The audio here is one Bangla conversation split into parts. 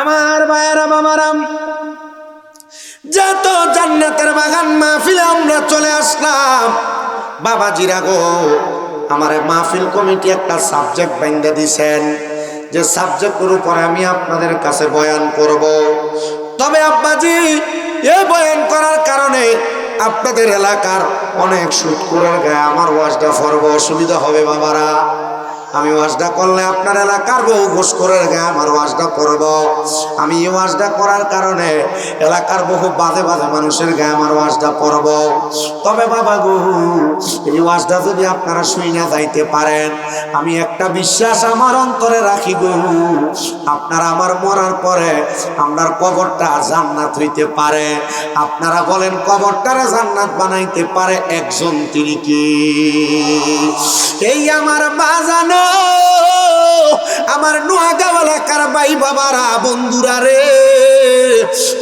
আমার ভাইয়েরা বাবারাম, যত জান্নাতের বাগান মাহফিলে আমরা চলে আসলাম। বাবাজিরা গো, আমার মাহফিল কমিটি একটা সাবজেক্ট বাইন্ধা দিছেন, যে সাবজেক্টের উপরে আমি আপনাদের কাছে বয়ান করব। তবে আব্বাজি, এই বয়ান করার কারণে আপনাদের এলাকার অনেক সুদখোরের গায়ে আমার ওয়াজটা ফরব, অসুবিধা হবে বাবারা। আমি ওয়াজটা করলে আপনার এলাকার বহু ঘুষখোরের গায়ে আমার ওয়াজটা পড়ব। আমি এই ওয়াজটা করার কারণে এলাকার বহু বাজে বাজে মানুষের গায়ে আমার ওয়াজটা পড়ব। তবে বাবা গো, এই ওয়াজটা যদি আপনারা শুই না যাইতে পারেন, আমি একটা বিশ্বাস আমার অন্তরে রাখি গো, আপনারা আমার মরার পরে আপনার কবরটা জান্নাত হইতে পারে। আপনারা বলেন কবরটারে জান্নাত বানাইতে পারে একজন, তিনি কি? এই আমার বাজানো, আমার নোয়াগাঁও এলাকার ভাই বাবারা, বন্ধুরা রে,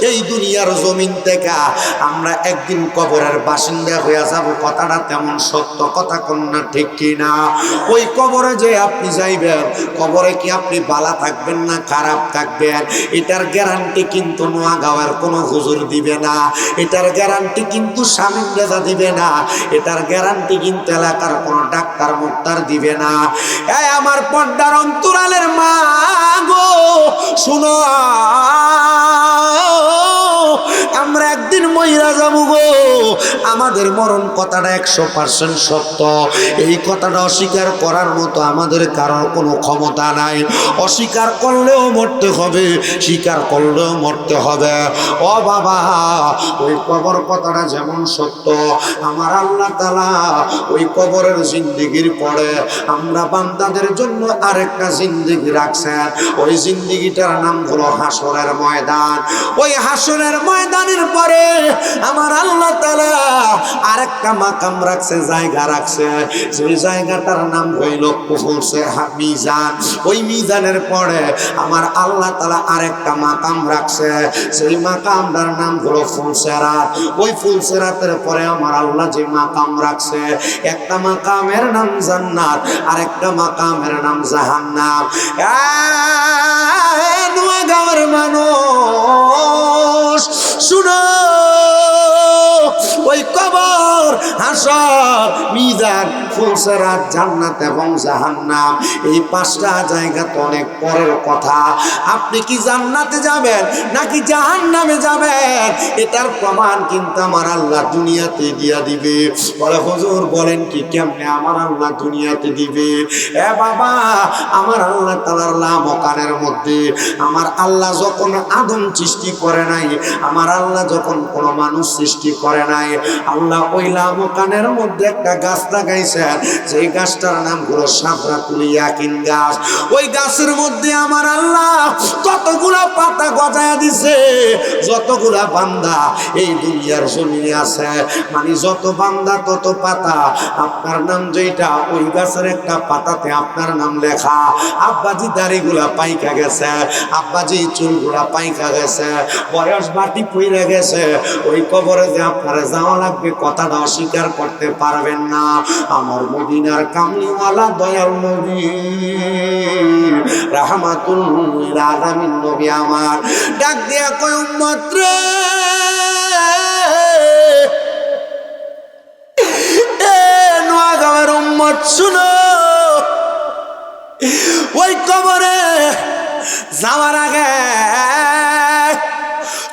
এই দুনিয়ার জমিন থেকে আমরা একদিন কবরের বাসিন্দা হয়ে যাব, কথাটা তেমন সত্য, কথা কন্যা ঠিক কিনা? ওই কবরে যে আপনি যাইবেন, কবরে কি আপনি বালা থাকবেন না খারাপ থাকবেন, এটার গ্যারান্টি কিন্তু নোয়াগাঁওয়ের কোনো হুজুর দিবে না, এটার গ্যারান্টি কিন্তু স্বামী রেজা দিবে না, এটার গ্যারান্টি কিন্তু এলাকার কোনো ডাক্তার মুক্তার দিবে না। এই আমার পর্দার অন্তরালের মা গো, শুনো, আমরা একদিন মইরা যাবো গো। আমাদের মরণ কথাটা 100% সত্য। এই কথাটা অস্বীকার করার মতো আমাদের কারোর কোনো ক্ষমতা নাই। অস্বীকার করলেও মরতে হবে, স্বীকার করলেও মরতে হবে। ও বাবা, ওই কবর কথাটা যেমন সত্য, আমার আল্লাহ তাআলা ওই কবরের জিন্দেগির পরে আমরা বান্দাদের জন্য আরেকটা জিন্দেগি রাখছেন। ওই জিন্দেগিটার নাম হলো হাসরের ময়দান। ওই হাসরের ময়দানের পরে আমার আল্লাহ তাআলা আরেকটা মাকাম রাখছে, জায়গা রাখছে। সেই জায়গাটার নাম হইল মিজান। ওই মিজানের পরে আমার আল্লাহ তাআলা আরেকটা মাকাম রাখছে, সেই মাকামটার নাম হলো ফুলসেরাত। ওই ফুলসেরাতের পরে আমার আল্লাহ যে মাকাম রাখছে, একটা মাকামের নাম জান্নাত, আরেকটা মাকামের নাম জাহান্নাম। নোয়াগাঁওয়ের মানুষ শুনো, ওই কবর, হাসর, মিজান, ফুলসেরাত, জান্নাত এবং জাহান্নাম, এই 5টা জায়গা তো অনেক পরের কথা। আপনি কি জান্নাতে যাবেন নাকি জাহান্নামে যাবেন, এটার প্রমাণ কিন্তু আমার আল্লাহ দুনিয়াতে দিয়া দিবে। বলে হুজুর বলেন কি, কেমনে আমার আল্লাহ দুনিয়াতে দিবে? এ বাবা, আমার আল্লাহ তাআলার লামকানের মধ্যে আমার আল্লাহ যখন আদম সৃষ্টি করে নাই, আমার আল্লাহ যখন কোনো মানুষ সৃষ্টি করে নাই, আল্লাহ ওই লামকানের মধ্যে একটা গাছ লাগাইছেন, সেই গাছটার নাম হলো সাদরাতুল ইয়াকিন গাছ। ওই গাছের মধ্যে আমার আল্লাহ ততগুলা পাতা গজায়া দিছে, যতগুলা বান্দা এই দুনিয়ার জমিনে আছে, মানে যত বান্দা তত পাতা। আপনার নাম যেটা, ওই গাছের একটা পাতাতে আপনার নাম লেখা। আব্বাজি দাড়িগুলা পাইকা গেছে, আব্বাজি চুলগুলা পাইকা গেছে, বয়স বাটি পইরা গেছে। ওই কবরে যে আপনারা যাওয়া লাগবে, কথাটা অস্বীকার করতে পারবেন না। আমার মদিনার কামলিওয়ালা দয়াল নবী রাহমাতুল লিল আলামিন নবী আমার ডাক দিয়া কয়, উম্মত রে, এ নোয়াগাঁওয়ের উম্মত শুনো, ওই কবরে যাওয়ার আগে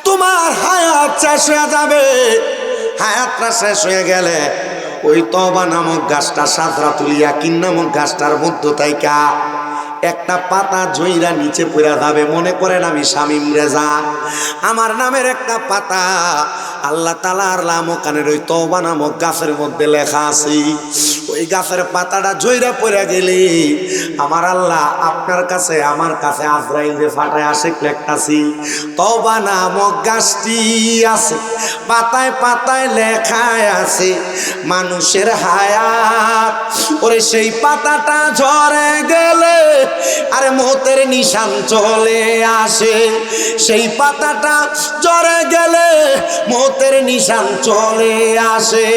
তোমার হায়াত শেষ হয়ে যাবে। হায়াতটা শেষ হয়ে গেলে ওই তওবা নামক গাছটা, সাদরাতুল ইয়াকিন নামক গাছটার মধ্য থেকে একটা পাতা জইরা নিচে পড়ে যাবে। মনে করেন আমি শামীম রেজা, আমার নামের একটা পাতা আল্লাহ তাআলার লামকানের ওই তওবা নামক গাছের মধ্যে লেখা আছে। ওই গাছের পাতাটা জইরা পড়ে গেলে আমার আল্লাহ আপনার কাছে, আমার কাছে আজরাইল যে ফাটায় আসে লেখতাছি, তওবা নামক গাছটি আছে, পাতায় পাতায় লেখায় আছে মানুষের হায়াত। ওরে সেই পাতাটা ঝরে গেলে আরে মৌতের নিশান চলে আসে, সেই পাতাটা ঝরে গেলে মৌতের নিশান চলে আসে।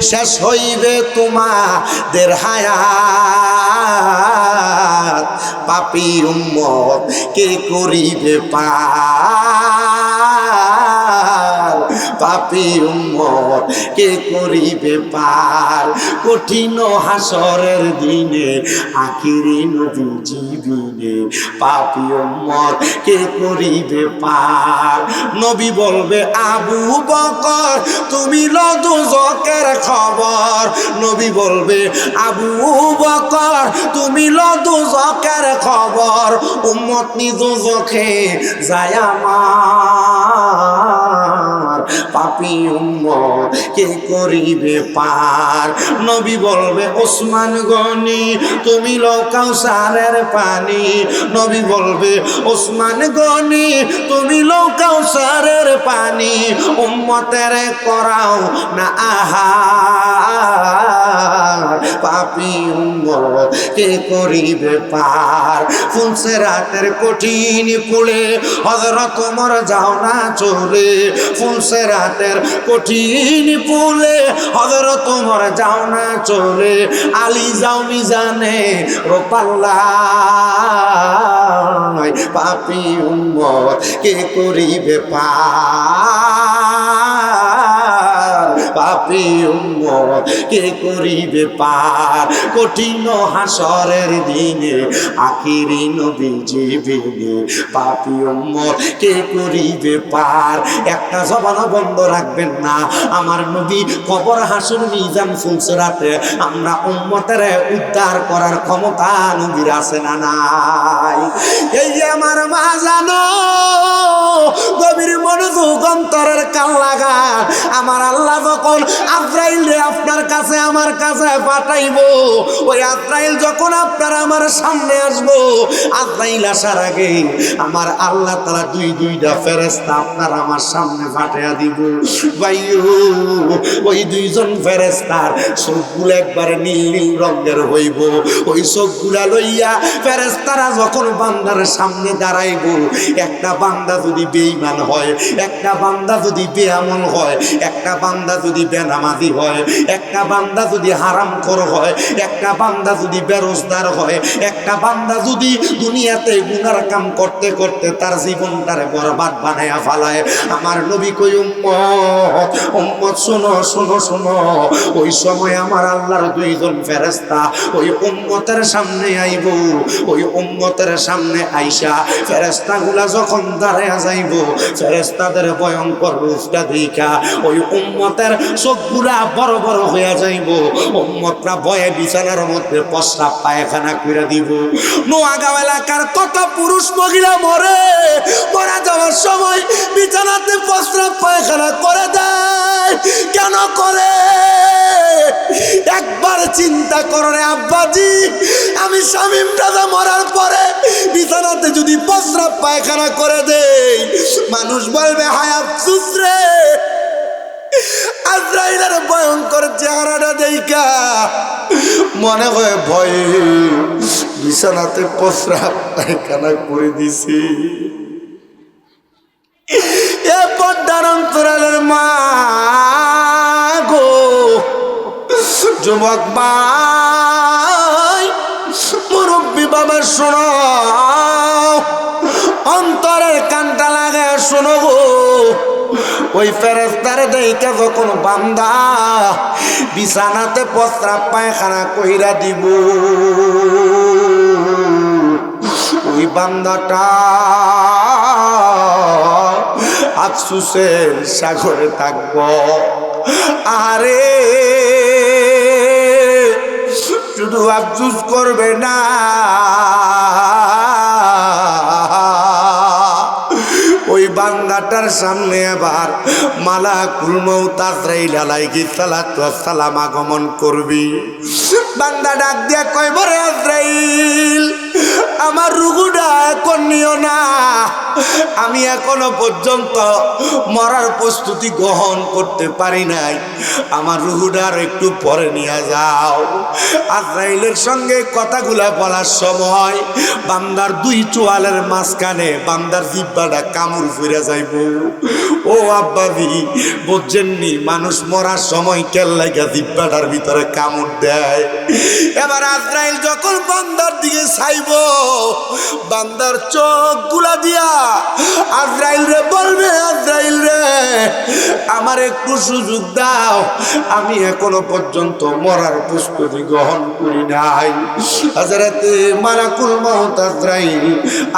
শেষ হইবে তোমার দের হায়াত পাপী উম্মত কে করিবে পার, পাপী উম্মত কে করিবে পার। কঠিন হাসরের দিনে আখিরি নবী জীবনে পাপী উম্মত কে করিবে পার। নবী বলবে আবু বকর তুমি লো দুজকের খবর, নবী বলবে আবু বকর তুমি লো দুজকের খবর, উম্মত নি দুজকে যায় আমার, পাপী উম্মত কে করিবে পার। নবী বলবে ওসমান গনি তুমি লো কাউসারের পানি, নবী বলবে ওসমান গনি তুমি লো কাউসারের পানি, উম্মতের করাও না আহার, পাপী উম্মত কে করিবে পার। ফুলসেরাতের কঠিন পুলে হযরত ওমর যাও না চলে, ফুলসেরাতের কঠিন পুলে হযরত ওমর যাও না চলে, আলী যাও মিজানে রোপাল্লায়, পাপী উম্মত কে করিবে পার, পাপী উম্মত কে করিবে পার। কঠিন হাসরের দিনে আখিরি নবী জীবনে পাপী উম্মত কে করিবে পার। একটা জবান বন্ধ রাখবেন না, আমার নবী কবর হাসর মিজান ফুলসিরাতে আমরা উম্মতের উদ্ধার করার ক্ষমতা নবীর আছে না নাই? এই যে আমার মা জানো গভীর মনোযোগ অন্তরের কান লাগা, আমার আল্লাহ যখন আজরাইল রে আপনার কাছে আমার কাছে পাঠাইবো, ওই আজরাইল যখন আপনার আমার সামনে আসবো, আজরাইল আসার আগে আমার আল্লাহ তাআলা দুইটা ফেরেশতা আপনার আমার সামনে পাঠিয়ে দিব। ভাইও ওই দুইজন ফেরেশতার চোখগুলো একবারে নীল নীল রঙের হইব, ওই চোখগুলা লইয়া ফেরেশতারা যখন বান্দার সামনে দাঁড়াইব, একটা বান্দা যদি বেঈমান হয়, একটা বান্দা যদি বেআমল হয়, একটা বান্দা যদি বেনামাজি হয়, একটা বান্দা যদি হারামখোর হয়, একটা বান্দা যদি বেরোজগার হয়, একটা বান্দা যদি দুনিয়াতে গুনার কাম করতে করতে তার জীবনটারে বরবাদ বানায়া ফেলায়, আমার নবী কই উম্মত উম্মত শোনো শোনো শোনো, ওই সময় আমার আল্লাহর দুইজন ফেরেশতা ওই উম্মতের সামনে আইব, ওই উম্মতের সামনে আইসা ফেরেশতাগুলা যখন দাঁড়ায়া যাইব, ফেরেশতাদের ভয়ঙ্কর রূপটা দেখা ওই উম্মতের চোখগুলা বড় বড় হইয়া যাইব, উম্মতরা ভয়ে বিছানার মধ্যে প্রস্রাব পায়খানা কইরা দিব। নোয়াগাঁও এলাকার কত পুরুষ মহিলা মরে, মারা যাওয়ার সময় বিছানাতে প্রস্রাব পায়খানা করে দেয়। কেন করে? একবার চিন্তা করো রে আব্বাজি, আমি শামীম দাদা মরার পরে বিছানাতে যদি প্রস্রাব পায়খানা করে দেই, মানুষ বলবে হায় আফসোস রে। আজরাইলের ভয়ঙ্কর চেহারাটা দেইখা মনে হয় ভয়ে বিছানাতে প্রস্রাব পায়খানা করে দিছি। এ পর্দার অন্তরালের মা গো, যুবক ভাই, মুরব্বী বাবা শোনো, অন্তরের কানটা লাগে শোনো গো। ওই ফেরেশতারে দেইখা যখন বান্দা বিছানাতে প্রস্রাব পায়খানা কইরা দিব, ওই বান্দাটা আফসোসের সাগরে থাকব। আরে শুধু আফসোস করবে না, ওই বান্দাটার সামনে আবার মালাকুল মউত আজরাইল আলাইহিস সালাতু ওয়াস সালাম আগমন করবি। বান্দা ডাক দিয়া কয় বরে আজরাইল, আমার রুহুটা এখন নিও না, আমি এখনো পর্যন্ত মরার প্রস্তুতি গ্রহণ করতে পারি নাই, আমার রুহুটার একটু পরে নিয়ে যাও। আজরাইলের সঙ্গে কথাগুলা বলার সময় বান্দার দুই চোয়ালের মাঝখানে বান্দার জিহ্বাটা কামড় কইরা যাইব। ও আব্বাবি বুঝছেননি, মানুষ মরার সময় কেল্লাইগা জিব্বাটার ভিতরে কামড় দেয়। এবার আজরাইল যখন বান্দার দিকে চাইব, বান্দার চোখ গুলা দিয়া আজরাইল রে বলবে, আজরাইল রে আমার একটু সুযোগ দাও, আমি এখনো পর্যন্ত মরার প্রস্তুতি গ্রহণ করি নাই। হযরতে মালাকুল মউত আজরাইল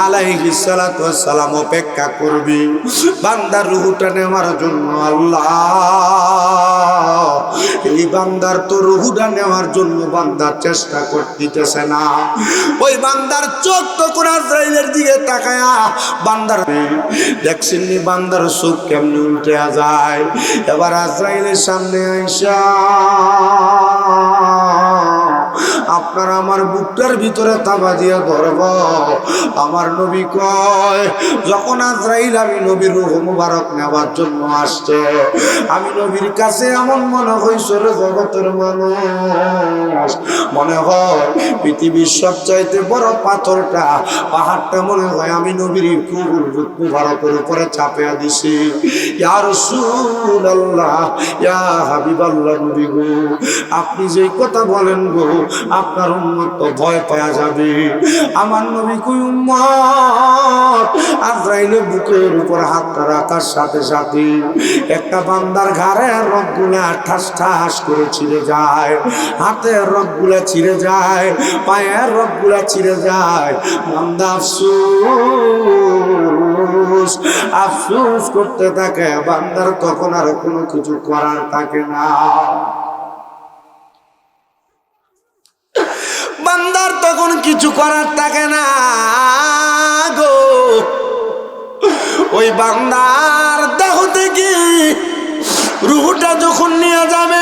আলাইহিস সালাতু ওয়াস সালাম অপেক্ষা করবি বান্দার রূহটা নেওয়ার জন্য। আল্লাহ এই বান্দার তো রূহটা নেওয়ার জন্য বান্দার চেষ্টা করতেছে না। ওই বান্দার চোখ তখন আজরাইলের দিকে তাকায়া বান্দার দেখছেন নি বান্দার চোখ কেমনে উল্টে যায়। এবার আজরাইলের সামনে আইসা আপনার আমার বুকটার ভিতরে তাবা দিয়া ধরব। আমার নবী কয়, যখন আজরাইল আমি নবীর রূহ মুবারক নেওয়ার জন্য আসছে, আমি নবীর কাছে এমন মনে হইছিল জগতের মানুষ মনে হয় পৃথিবীর সবচাইতে বড় পাথরটা, পাহাড়টা মনে হয় আমি নবীর রূহ মুবারকের উপরে চাপিয়া দিছি। ইয়া রাসূলুল্লাহ, ইয়া হাবিবাল্লাহ, নবী গো আপনি যে কথা বলেন গো, আপনার উম্মত তো ভয় পাওয়া যাবে। আমার নবী কই উম্মত, আজরাইলের বুকের উপর হাতটা রাখার সাথে সাথে একটা বান্দার ঘাড়ের রগগুলা ঠাস ঠাস করে ছিঁড়ে যায়, হাতের রগগুলা ছিঁড়ে যায়, পায়ের রগগুলা ছিঁড়ে যায়। বান্দা আফসোস আফসোস করতে থাকে। বান্দার তখন আর কোনো কিছু করার থাকে না। বান্দার তখন কিছু করার থাকে না গো। ওই বান্দার দেহ থেকে রূহটা যখন নিয়ে যাবে,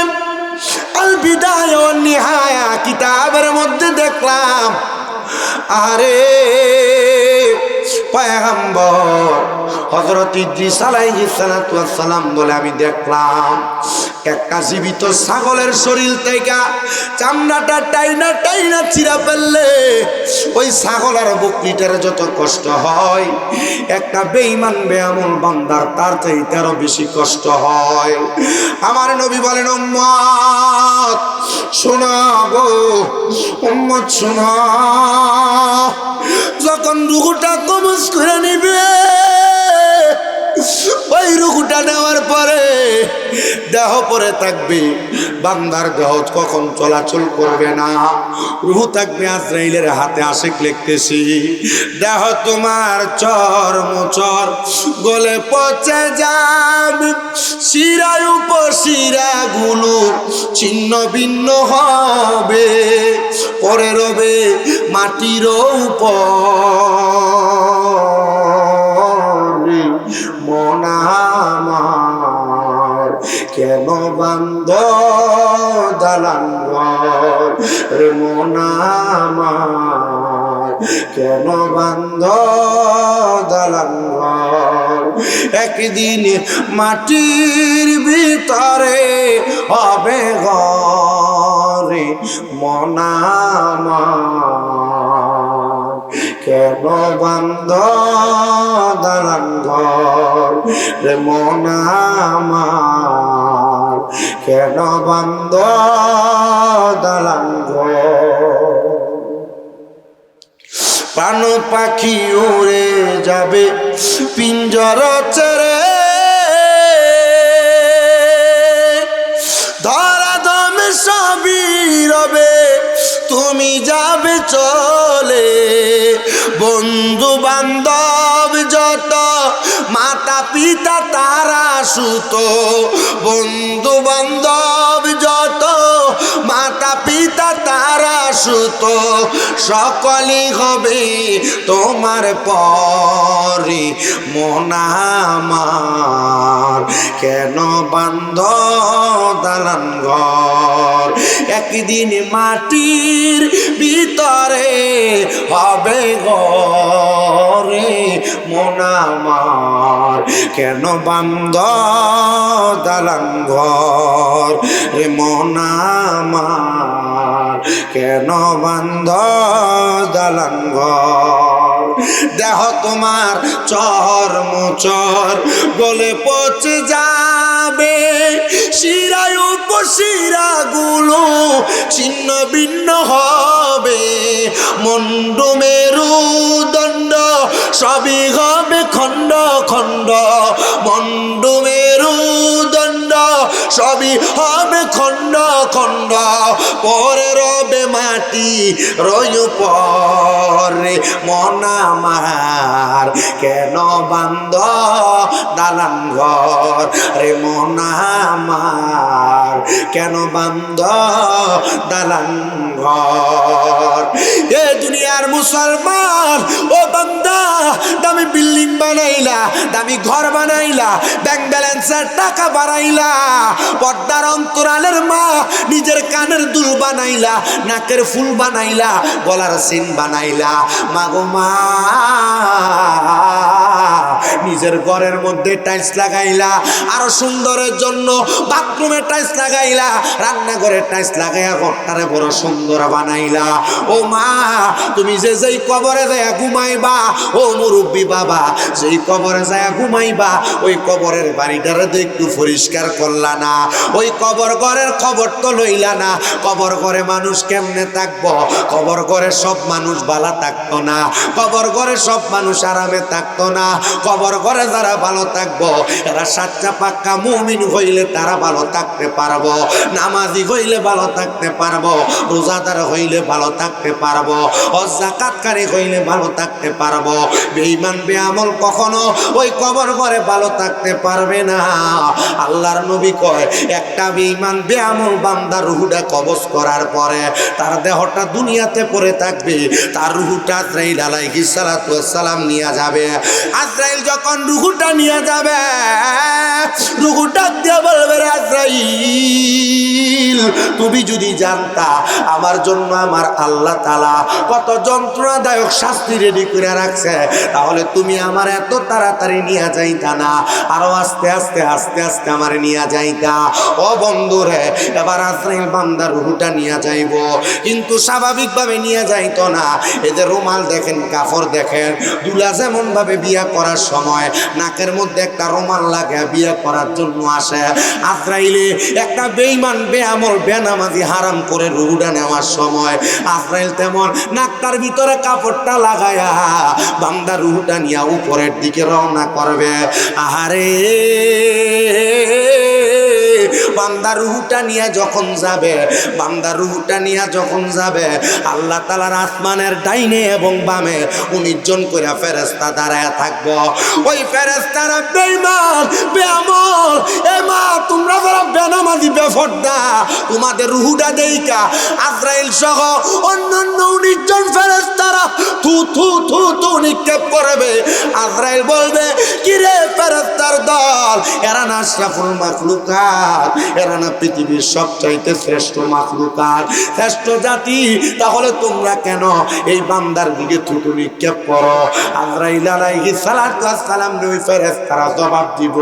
আল বিদায়া ওয়ান নিহায়া কিতাবের মধ্যে দেখলাম, আরে পয়গম্বর হযরত ইদ্রিস আলাইহিস সালাতু ওয়াস সালাম বলে আমি দেখলাম একটা জীবিত ছাগলের শরীর থেকে চামড়াটা টাইনা টাইনা চিরা ফেললে ওই ছাগল আর বকরিটার যত কষ্ট হয়, একটা বেঈমান বেআমল বান্দার তার চাইতে আরো বেশি কষ্ট হয়। আমার নবী বলেন, উম্মত শোনো গো, উম্মত শোনো, যখন রূহটা কবজ করে নিবে, ওই রূহটা নেওয়ার পরে দেহ পরে থাকবে, বান্দার দেহ কখন চলাচল করবে না, রূহ থাকবে আজরাইলের হাতে। আশিক লিখতেছি, দেহ তোমার চর্মচর গলে পচে যাবে, শিরার উপর শিরাগুলো ছিন্ন ভিন্ন হবে, পরে রবে মাটির উপর। মন আমার কেন বান্দ দালান ঘর, রে মন আমার কেন বান্দ দালান ঘর, একদিন মাটির ভিতরে হবে ঘরে। মন আমার কেন বান্দ দালান ঘর, রে মন আমার কেন বান্দ দালান ঘর। প্রাণ পাখি উড়ে যাবে পিঞ্জর ছেড়ে, ধরা দমে সবই রবে, তুমি যাবে চলে। বন্ধু বান্ধব যত, মাতা পিতা তারা সুত, বন্ধু বান্ধব যত, মাতা পিতা তারা সুত, সকলই হবে তোমার পরে। মন আমার কেন বান্ধ দালান ঘর, একদিন মাটির ভিতরে হবে ঘরে। মন আমার কেন বান্ধ দালান ঘর, রে মন আমার কেন বান্ধ দালান ঘর। দেহ তোমার চর্মচর গলে পচে যাবে, শিরায় উপশিরাগুলো ছিন্ন ভিন্ন হবে, মুন্ড মেরুদণ্ড সবই হবে খণ্ড খণ্ড, মুন্ড মেরুদণ্ড সবই হবে খণ্ড খণ্ড, পরে রবে মাটি রয়ু পরে। মন আমার কেন বান্ধ দালান ঘর রে, মন আমার কেন বান্ধ দালান ঘর। এ দুনিয়ার মুসলমান ও বান্দা, দামি বিল্ডিং বানাইলা, দামি ঘর বানাইলা, ব্যাংক ব্যালেন্সের টাকা বাড়াইলা, পর্দার অন্তরালের মা নিজের কানের দুল বানাইলা, নাকের ফুল বানাইলা, গলার সিন বানাইলা, মাগো মা নিজের ঘরের মধ্যে টাইলস লাগাইলা, আরো সুন্দরের জন্য বাথরুমে টাইলস লাগাইলা, রান্নাঘরে টাইলস লাগাইয়া ঘরটারে বড় সুন্দর বানাইলা। ও মা, তুমি যে যেই কবরে যায় ঘুমাইবা, ও মুরব্বী বাবা, যেই কবরে যায় ঘুমাইবা, ওই কবরের বাড়িটারে তো একটু পরিষ্কার করলা না, ওই কবর ঘরের খবর তো লইলা না। কবর ঘরে মানুষ কেমনে থাকবো? কবর ঘরে সব মানুষ ভালো থাকতো না, কবর ঘরে সব মানুষ আরামে থাকতো না। কবর ঘরে যারা ভালো থাকবো, এরা সাচ্চা পাক্কা মুমিন হইলে তারা ভালো থাকতে পারবো, নামাজি হইলে ভালো থাকতে পারবো, রোজাদার হইলে ভালো থাকতে পারবো, হজ যাকাতকারী হইলে ভালো থাকতে পারবো। বেঈমান বেআমল কখনো ওই কবর ঘরে ভালো থাকতে পারবে না। আল্লাহর নবী কয়, একটা বেঈমান বেআমল বান্দা রুহুটা কবজ করার পরে তার দেহটা দুনিয়াতে পড়ে থাকবে, তার রুহুটা আজরাইল আলাইহিস সালাতু ওয়াস সালাম নিয়ে যাবে। আজরাইল যখন রুহুটা নিয়ে যাবে, রুহুটা দিয়ে বলবে, আজরাইল তুমি যদি জানতা আমার জন্য আমার আল্লাহ তাআলা কত যন্ত্রণাদায়ক শাস্তি রেডি করে রাখছে, তাহলে তুমি আমার এত তাড়াতাড়ি নিয়ে যাইতা না, আরো আস্তে আস্তে আস্তে আস্তে আমার নিয়ে যাইতা। ও বন্ধুরে, এবার আজরাইল বান্দার রুহুটা নিয়ে যাইব, কিন্তু স্বাভাবিকভাবে নিয়ে যাইতো না। এদের রুমাল দেখেন, কাপড় দেখেন, দুলা যেমন ভাবে বিয়া করার সময় নাকের মধ্যে একটা রুমাল লাগে বিয়া করার জন্য আসে, আজরাইলে একটা বেঈমান বেআমল বেনামাজি হারাম করে রুহুটা নেওয়ার সময় আজরাইল তেমন নাকটার ভিতরে কাপড়টা লাগায়া বান্দা রুহুটা নিয়ে উপরের দিকে রওনা করবে। আহারে, বান্দা রুহুটা নিয়ে যখন যাবে, বান্দা রুহুটা নিয়ে যখন যাবে, আল্লাহ তাআলার আসমানের ডাইনে এবং বামে 19 জন করে ফেরেশতা দাঁড়ায় থাকবো। ওই ফেরেশতারা বেঈমান বেআমল, এ মা তোমরা যারা বেনামাজি বেফরদা, তোমাদের রুহুটা দেইকা আজরাইল সহ অন্যান্য 19 জন ফেরেশতারা থু থু থু থু নিক্ষেপ করবে। আজরাইল বলবে, কিরে ফেরেশতার দল, এরা না আশরাফুল মাখলুকাত, এরা না পৃথিবীর সবচাইতে শ্রেষ্ঠ মাখলুকাত, শ্রেষ্ঠ জাতি, তাহলে তোমরা কেন এই বান্দার দিকে থুতু নিক্ষেপ করো? আজরাইল আলাইহিস সালাতু ওয়াস সালাম ওই ফেরেশতারা জবাব দিব,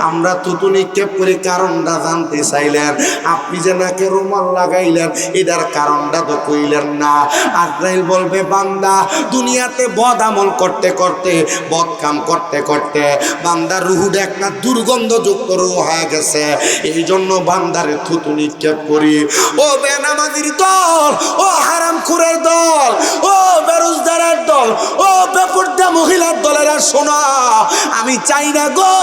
আমরা থুতু নিক্ষেপ করে কারণটা জানতে চাইলেন, আপনি যে নাকে রুমাল লাগাইলেন এটার কারণটা তো কইলেন না। আজরাইল বলবে, বান্দা দুনিয়াতে বদ আমল করতে করতে, বদ কাম করতে করতে বান্দার রুহুটা একটা দুর্গন্ধযুক্ত রুহ হয়ে গেছে, এই জন্য বান্দারে থুতু নিক্ষেপ করি। ও বেনামাজির দল, ও হারামখোরের দল, ও বেরোজগারের দল, ও বেপরদা মহিলার দলেরা শোনা, আমি চাই না গো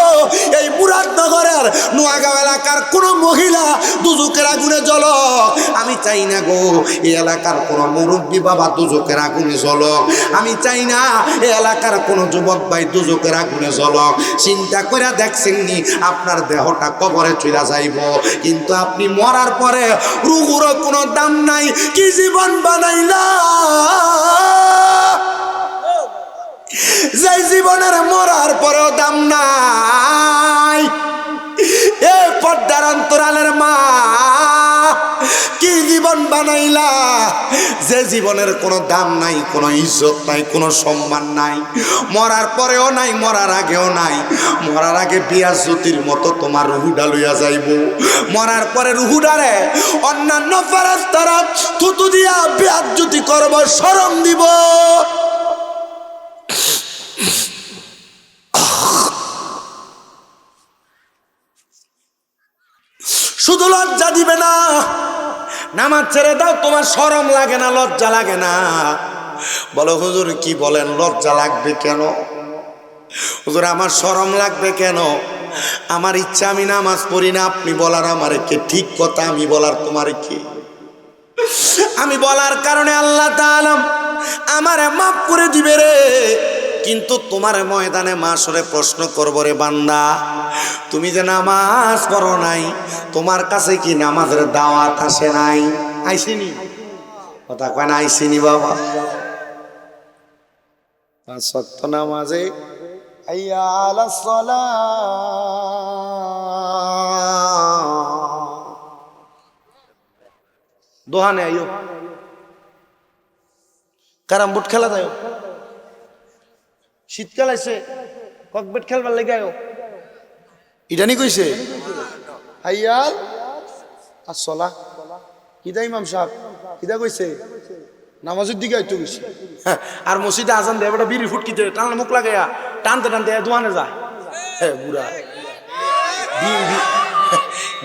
এই মুরাদনগরের নোয়াগাঁও এলাকার কোনো মহিলা দুজকের আগুনে জ্বলক, আমি চাই না গো এই এলাকার কোনো মুরব্বী বাবা দুজকের আগুনে জ্বলক, আমি চাই না এই এলাকার কোনো যুবক ভাই দুজকের আগুনে জ্বলক। চিন্তা করে দেখছেননি আপনার দেহটা কবরে চলে যাইব, কিন্তু আপনি মরার পরে রুহুরও কোনো দাম নাই। কি জীবন বানাইলা যে জীবনের মরার পরেও দাম নাই? এ পর্দার অন্তরালের মা, কি জীবন বানাইলা যে জীবনের কোনো দাম নাই, কোনো ইজ্জত নাই, কোনো সম্মান নাই, মরার পরেও নাই, মরার আগেও নাই। মরার আগে বিয়াজ্জতির মতো তোমার রুহুডা লইয়া যাইব, মরার পরে রুহুডারে অন্যান্য ফেরেশতারা থুতু দিয়া বিয়াজ্জতি করব, শরম দিব। শুধু লজ্জা দিবে না, নামাজ ছেড়ে দাও, তোমার শরম লাগে না, লজ্জা লাগে না? বলো হুজুর কি বলেন, লজ্জা লাগবে কেন? হুজুর আমার শরম লাগবে কেন? আমার ইচ্ছা, আমি নামাজ পড়ি না, আপনি বলার আমারে কে? ঠিক কথা, আমি বলার তোমার কি? আমি বলার কারণে আল্লাহ তাআলা আমারে মাফ করে দিবে রে। কিন্তু তোমার ময়দানে মাশরে প্রশ্ন করব রে বান্দা, তুমি যে নামাজ পড়ো নাই, তোমার কাছে কি নামাজের দাওয়াত আসে নাই? আইসিনি? কথা কয় না, আইসিনি বাবা? পাঁচ ওয়াক্ত নামাজে হাইয়া আলাস সালাহ, দোহানে আইও, ক্যারাম বোর্ড খেলা যায়, শীতকাল আছে ককবেট খেলবার লেগে আয়ো, ইডানি কইছে হাইয়াল আসসালাহ। কিদা ইমাম সাহেব কিদা কইছে? নামাজের দিকে আইতো কইছে। আর মসজিদে আজান দেয় বেটা বিড়ি ফুটকিতে টানা মুখ লাগাইয়া টানতে টানতে দোয়ানে যায়। হ্যাঁ বুড়া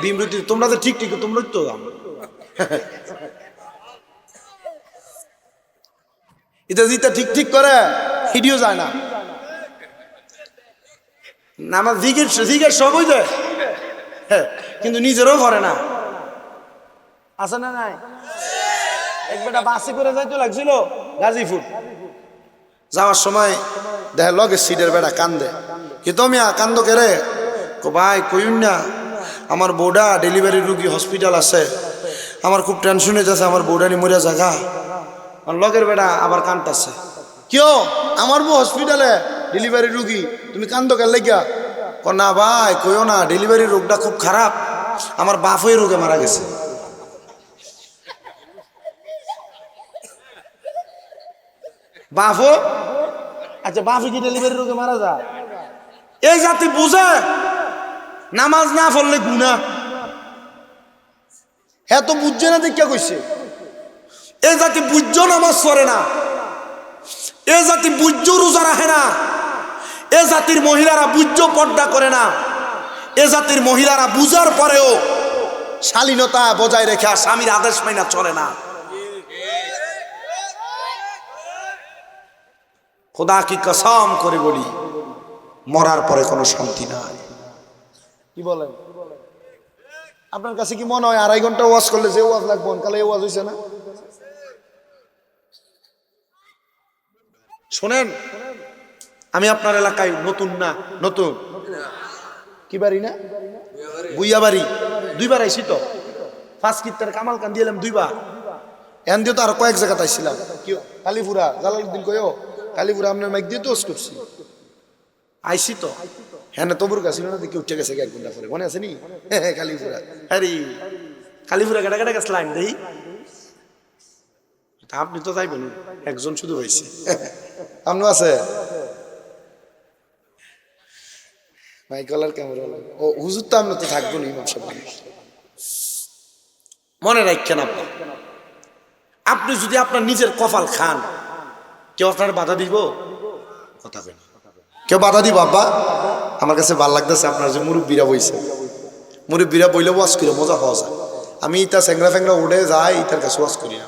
বিমরুতি, তোমরা তো ঠিক ঠিক, তোমরা তো এটা জিতা ঠিক ঠিক করে ভিডিও যায় না, নামাজ জিগের সব হয়ে যায়, কিন্তু নিজেরও ভরে না। আছে না নাই? এক বেটা বাসে করে যাইতে লাগছিল গাজীপুর, যাওয়ার সময় দেখে লগে সিটের বেটা কান্দে। কিন্তু আমি কান্দ কেরে ভাই কইন না, আমার বউডা ডেলিভারি রুগী, হসপিটাল আছে, আমার খুব টেনশন হয়ে যাচ্ছে, আমার বউডা নি মরিয়া জায়গা। লগের বেটা আবার কান্দতেছে, কেউ আমার বউ হসপিটালে ডেলিভারি রুগী, তুমি কান্দ কে লেগা? না ভাই কইও না, ডেলিভারি রোগটা খুব খারাপ, আমার বাপ ওই রোগে মারা গেছে। বাপও? আচ্ছা বাপে কি ডেলিভারি রোগে মারা যায়? এই জাতি বুঝে নামাজ না পড়লে গুনাহ, হ্যাঁ তো বুঝছে না, দেখা কইছে এই জাতি বুঝছো নামাজ পড়ে না, এ জাতি বুঝছো রোজা রাখে না, এ জাতির মহিলারা বুঝছো পর্দা করে না, এ জাতির মহিলারা বুঝার পরেও শালীনতা বজায় রেখে আর স্বামীর আদেশ মাইনা চলে না। খোদা কি কসম করে বলি, মরার পরে কোনো শান্তি নাই। কি বলেন? আপনার কাছে কি মনে হয় 2.5 ঘন্টা ওয়াজ করলে যে ওয়াজ লাগবে কালে ওয়াজ হয়েছে না? শোনেন, আমি আপনার এলাকায় নতুন না, নতুন কি বাড়ি না বুইয়া বাড়ি, 2বার আইসি তো। ফার্স্ট কিত্তার কামাল কান দিলাম 2বার, এন দিয়ে তো আর কয়েক জায়গাতে আইছিলাম। কি কালীপুরা জালালউদ্দিন কয়ও কালীপুরা আপনার মাইক দিয়ে তো করছি, আইসি তো। হ্যাঁ না তবুর কাছে না দেখি উঠে গেছে 1 ঘন্টা পরে, মনে আছে নি? হ্যাঁ কালীপুরা, আরে কালীপুরা কাটা কাটা গেছিলাম দেখি। আপনি তো যাইবেন, একজন শুধু হয়েছে, আপনি আছে মাইকলার ক্যামেরা। ও হুজুর তো আমরা তো থাকবো না, ইমাম সাহেব মনে রাখেন। আপনি যদি আপনার নিজের কপাল খান, কেউ আপনার বাধা দিব? কথা বলেন, কেউ বাধা দিব? আব্বা আমার কাছে ভাল লাগতেছে আপনার যে মুরব্বীরা বইছে, মুরব্বীরা বইলে ওয়াজ করে মজা পাওয়া যায়। আমি ইতা স্যাংরা ফ্যাংরা উঠে যাই, ইতার কাছে ওয়াজ করি না।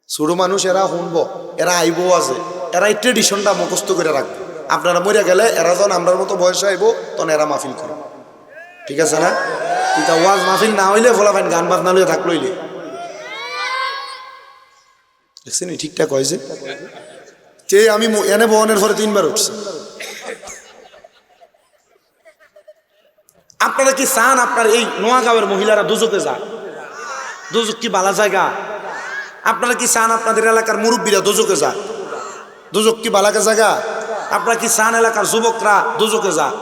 ছোট মানুষ এরা শুনবো, এরা আইবো আছে, এরা এই ট্রেডিশনটা মুখস্থ করে রাখবে। আপনারা মরে গেলে এরা যখন আমরার মতো বয়সে আইবো তখন এরা মাহফিল করো, ঠিক আছে না? ইতা ওয়াজ মাহফিল না হইলে ফলাফাইন গান বাজনা লইয়া থাক লইলে, দেখছেন ঠিকঠাক হয়েছে। যে আমি এনে বহনের পরে 3বার উঠছি। আপনারা কি চান আপনার এই নোয়াগাঁওয়ের মহিলারা দুজকে যাক? দুজক কি বালা জায়গা? আপনারা কি চান আপনাদের এলাকার মুরব্বীরা দুজকে যাক? দুজক কি বালাকা জায়গা? আপনারা কি চান এলাকার যুবকরা দুজকে যাক?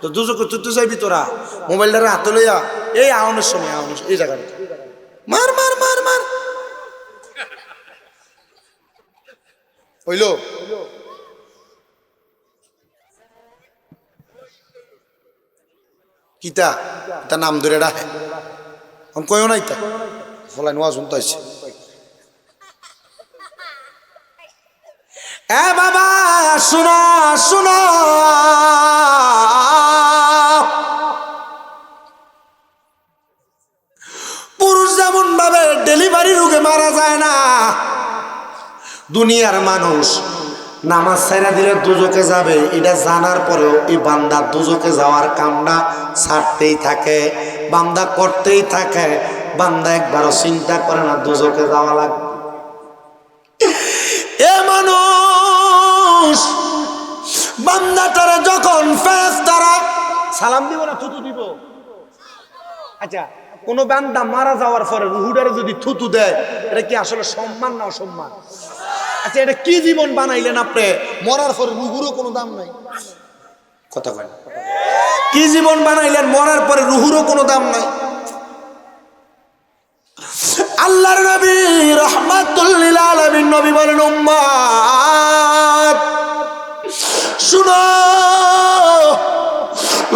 তো দুজকে তুই তো যাইবি তোরা মোবাইলটা হাতে লইয়া এই আউনের সময় এই জায়গাটা মার মার মার মার হইল। কিতা তা নাম ধরে ডাকে আমি কইও নাই তা ফলাই নোয়া শুনতে আসছে। এ বাবা শুনো শুনো, ডেলিভারি রোগে মারা যায় না। দুনিয়ার মানুষ নামাজ ছাইরা দিলে দুজকে যাবে, এটা জানার পরেও এই বান্দা দুজকে যাওয়ার কামটা ছাড়তেই থাকে, বান্দা করতেই থাকে। বান্দা একবারও চিন্তা করে না দুজকে যাওয়া লাগবে। এ মানুষ বান্দাটারা যখন ফেরেশতারা সালাম দিব না থুতু দিব, আচ্ছা কোন বান্দা মারা যাওয়ার পরে রুহুডারে যদি থুতু দেয়, এটা কি আসলে সম্মান না অসম্মান? আচ্ছা এটা কি জীবন বানাইলেন আপনি, মরার পরে রুহুরও কোনো দাম নাই? কথা কয় না, কি জীবন বানাইলেন, মরার পরে রুহুরও কোনো দাম নাই? আল্লাহর নবী রাহমাতুল লিল আলামিন নবী বলেন, উম্মত শুনো,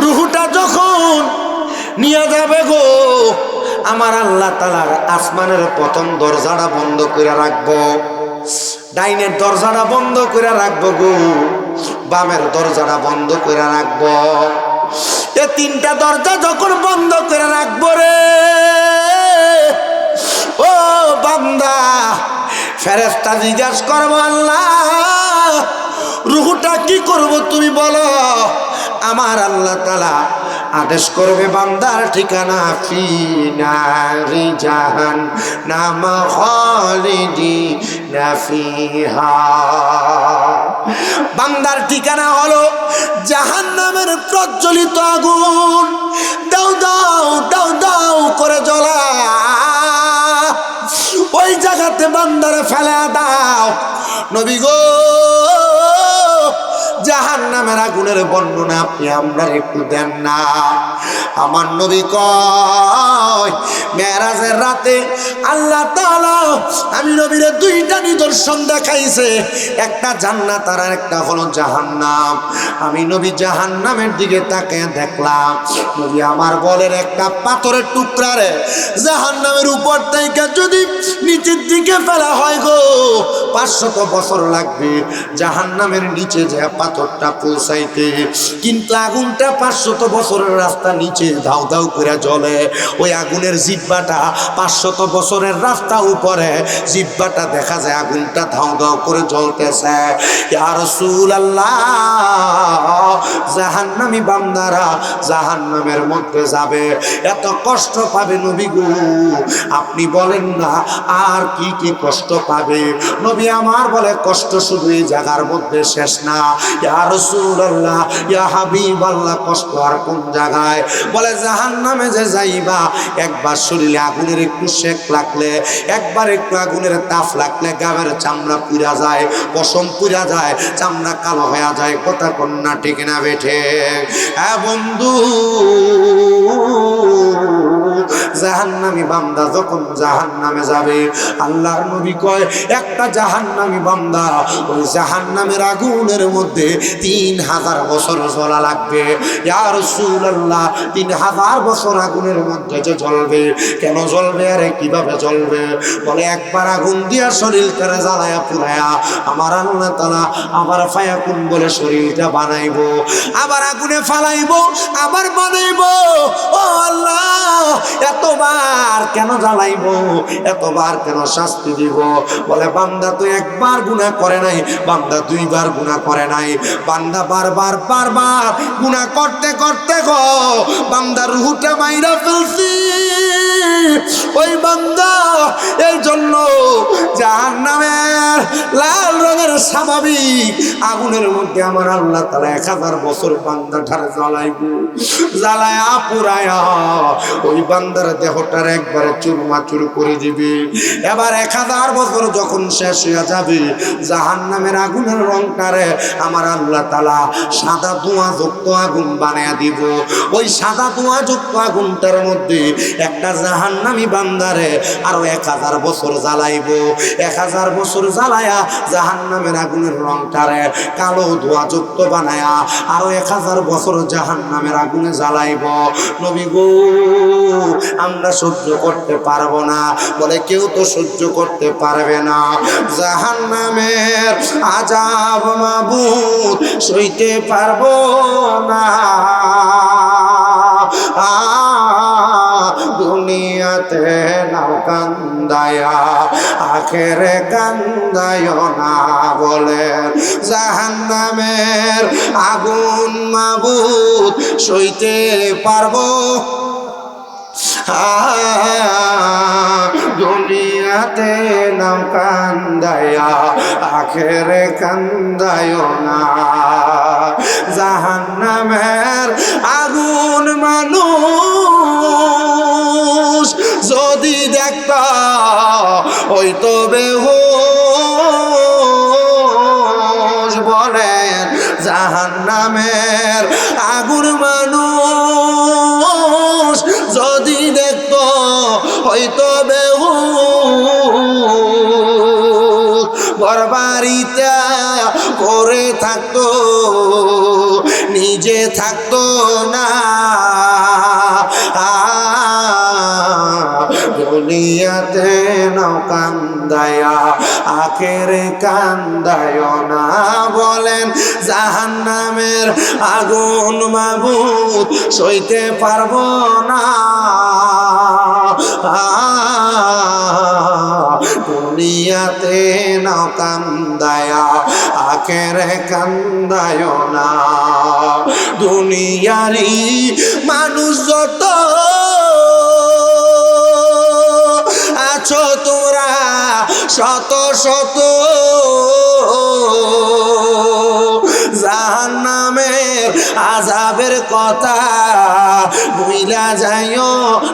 রুহুটা যখন নিয়ে যাবে গো, আমার আল্লাহ তাআলার আসমানের প্রথম দরজাটা বন্ধ করে রাখবো, ডাইনের দরজাটা বন্ধ করে রাখবো গো, বামের দরজাটা বন্ধ করে রাখবো। এ তিনটা দরজা যখন বন্ধ করে রাখবো রে ও বান্দা, ফেরেশতা জিজ্ঞাসা করবো, আল্লাহ রুহুটা কি করব তুমি বলো। আমার আল্লাহ তাআলা আদেশ করবে, বান্দার ঠিকানা ফি নারি জাহান্নাম খালিদিনা ফিহা, বান্দার ঠিকানা হলো জাহান্নামের প্রজ্বলিত আগুন, দাও দাও দাও দাও করে জ্বলা, ওই জায়গাতে বান্দারে ফেলে দাও। নবী গো, জাহান্নামের আগুনের বর্ণনা আপনি আমরা একটু দেন না। আমার নবী কয়, মেরাজের রাতে আল্লাহ তাআলা আমি নবীরে দুইটা নিদর্শন দেখাইছে, একটা জান্নাত আর একটা হলো জাহান্নাম। আমি নবী জাহান্নামের দিকে তাকিয়ে দেখলাম, নবী আমার বলেন একটা পাথরের টুকরারে জাহান্নামের উপর থেকে যদি নিচের দিকে ফেলা হয় গো, 500 বছর লাগবে জাহান্নামের নিচে যে পাথরটা পৌঁছাইতে, কিন্তু আগুনটা 500 বছরের রাস্তা নিচে দাউ দাউ করে জ্বলে। ওই আগুনের জিহ্বাটা 500 বছরের রাস্তা উপরে, জিহ্বাটা দেখা যায় আগুনটা দাউ দাউ করে জ্বলতেছে। ইয়া রাসূলুল্লাহ, জাহান্নামী বান্দারা জাহান্নামের মধ্যে যাবে, এত কষ্ট পাবে নবী গো, আপনি বলেন না আর কি কি কষ্ট পাবে। নবী আমার বলে, কষ্ট শুধু এই জায়গার মধ্যে শেষ না। ইয়া রাসূলুল্লাহ, ইয়া হাবিবাল্লাহ, কষ্ট আর কোন জায়গায়? বলে জাহান্নামে যে যাইবা, একবার শরীরে আগুনের একটু শেক লাগলে, একবার একটু আগুনের তাপ লাগলে গায়ের চামড়া পুড়া যায়, পশম পুড়া যায়, চামড়া কালো হয়ে যায়। কথা কন্যা ঠিক না বেঠে? হ্যাঁ বন্ধু, জাহান্নামী বান্দা যখন জাহান্নামে যাবে, আল্লাহর নবী কয় একটা জাহান্নামী বান্দা ওই জাহান্নামের আগুনের মধ্যে 3000 বছর জ্বলা লাগবে। ইয়া রাসূলুল্লাহ, 3000 বছর আগুনের মধ্যে যে জ্বলবে, কেন জ্বলবে আরে কিভাবে জ্বলবে? বলে একবার আগুন দিয়া শরীরটারে জ্বালায়া পুরায়া আমার আল্লাহ তাআলা আবার ফায়াকুন বলে শরীরটা বানাইবো, আবার আগুনে ফালাইবো, আবার বানাইবো। ও আল্লাহ, এতবার কেন জ্বালাইবো, এতবার কেন শাস্তি দিব? বলে বান্দা তো একবার গুনাহ করে নাই, বান্দা দুইবার গুনাহ করে নাই, বান্দা বারবার বারবার গুনাহ করতে করতে গো বান্দা রুহটা মাইরা ফেলছি। ওই বান্দা এই জন্য জাহান্নামের লাল রঙের স্বাভাবিক আগুনের মধ্যে আমার আল্লাহ তাআলা 1000 বছর বান্দাটারে জ্বালাইবো, জ্বালায়া পুরায়া ওই বান্দার দেহটার একবারে চুরমাচুর করে দিবে। এবার 1000 বছর যখন শেষ হয়ে যাবে, জাহান্নামের আগুনের রংটারে আমার আল্লাহ তাআলা সাদা ধোঁয়া যুক্ত আগুন বানায়া দিব। ওই সাদা ধোঁয়া যুক্ত আগুনটার মধ্যে একটা জাহান্নামী বান্দারে আরো 1000 বছর জ্বালাইব। 1000 বছর জ্বালায়া জাহান্নামের আগুনের রংটারে কালো ধোঁয়া যুক্ত বানায়া আরো 1000 বছর জাহান্নামের আগুনে জ্বালাইব। নবী গো, আমরা সহ্য করতে পারবো না। বলে কেউ তো সহ্য করতে পারবে না, জাহান্নামের আযাব মাবুদ সইতে পারবো না। দুনিয়াতে নাও কান্দায়া আখেরে কান্দায় না বলেন জাহান্নামের আগুন মাবুদ সইতে পারবো দুনিয়াতে নাও কান্দায়া আখেরে কান্দায় না জাহান্নামের আগুন মানুষ যদি দেখত ওই তো বেহুশ বলেন জাহান্নামের আগুন মানুষ যদি দেখত হয়তো বেহুশ ঘরবাড়িতে করে থাকতো নিজে থাকতো না দুনিয়াতে নাও কান্দায়া আখেরে কান্দায় না বলেন জাহান্নামের আগুন মাবুদ সইতে পারবো না দুনিয়াতে নাও কান্দায়া আখেরে কান্দায় না দুনিয়ারি মানুষ যত আছো তোমরা শত শত জাহান্নামের আযাবের কথা ভুইলা যাইও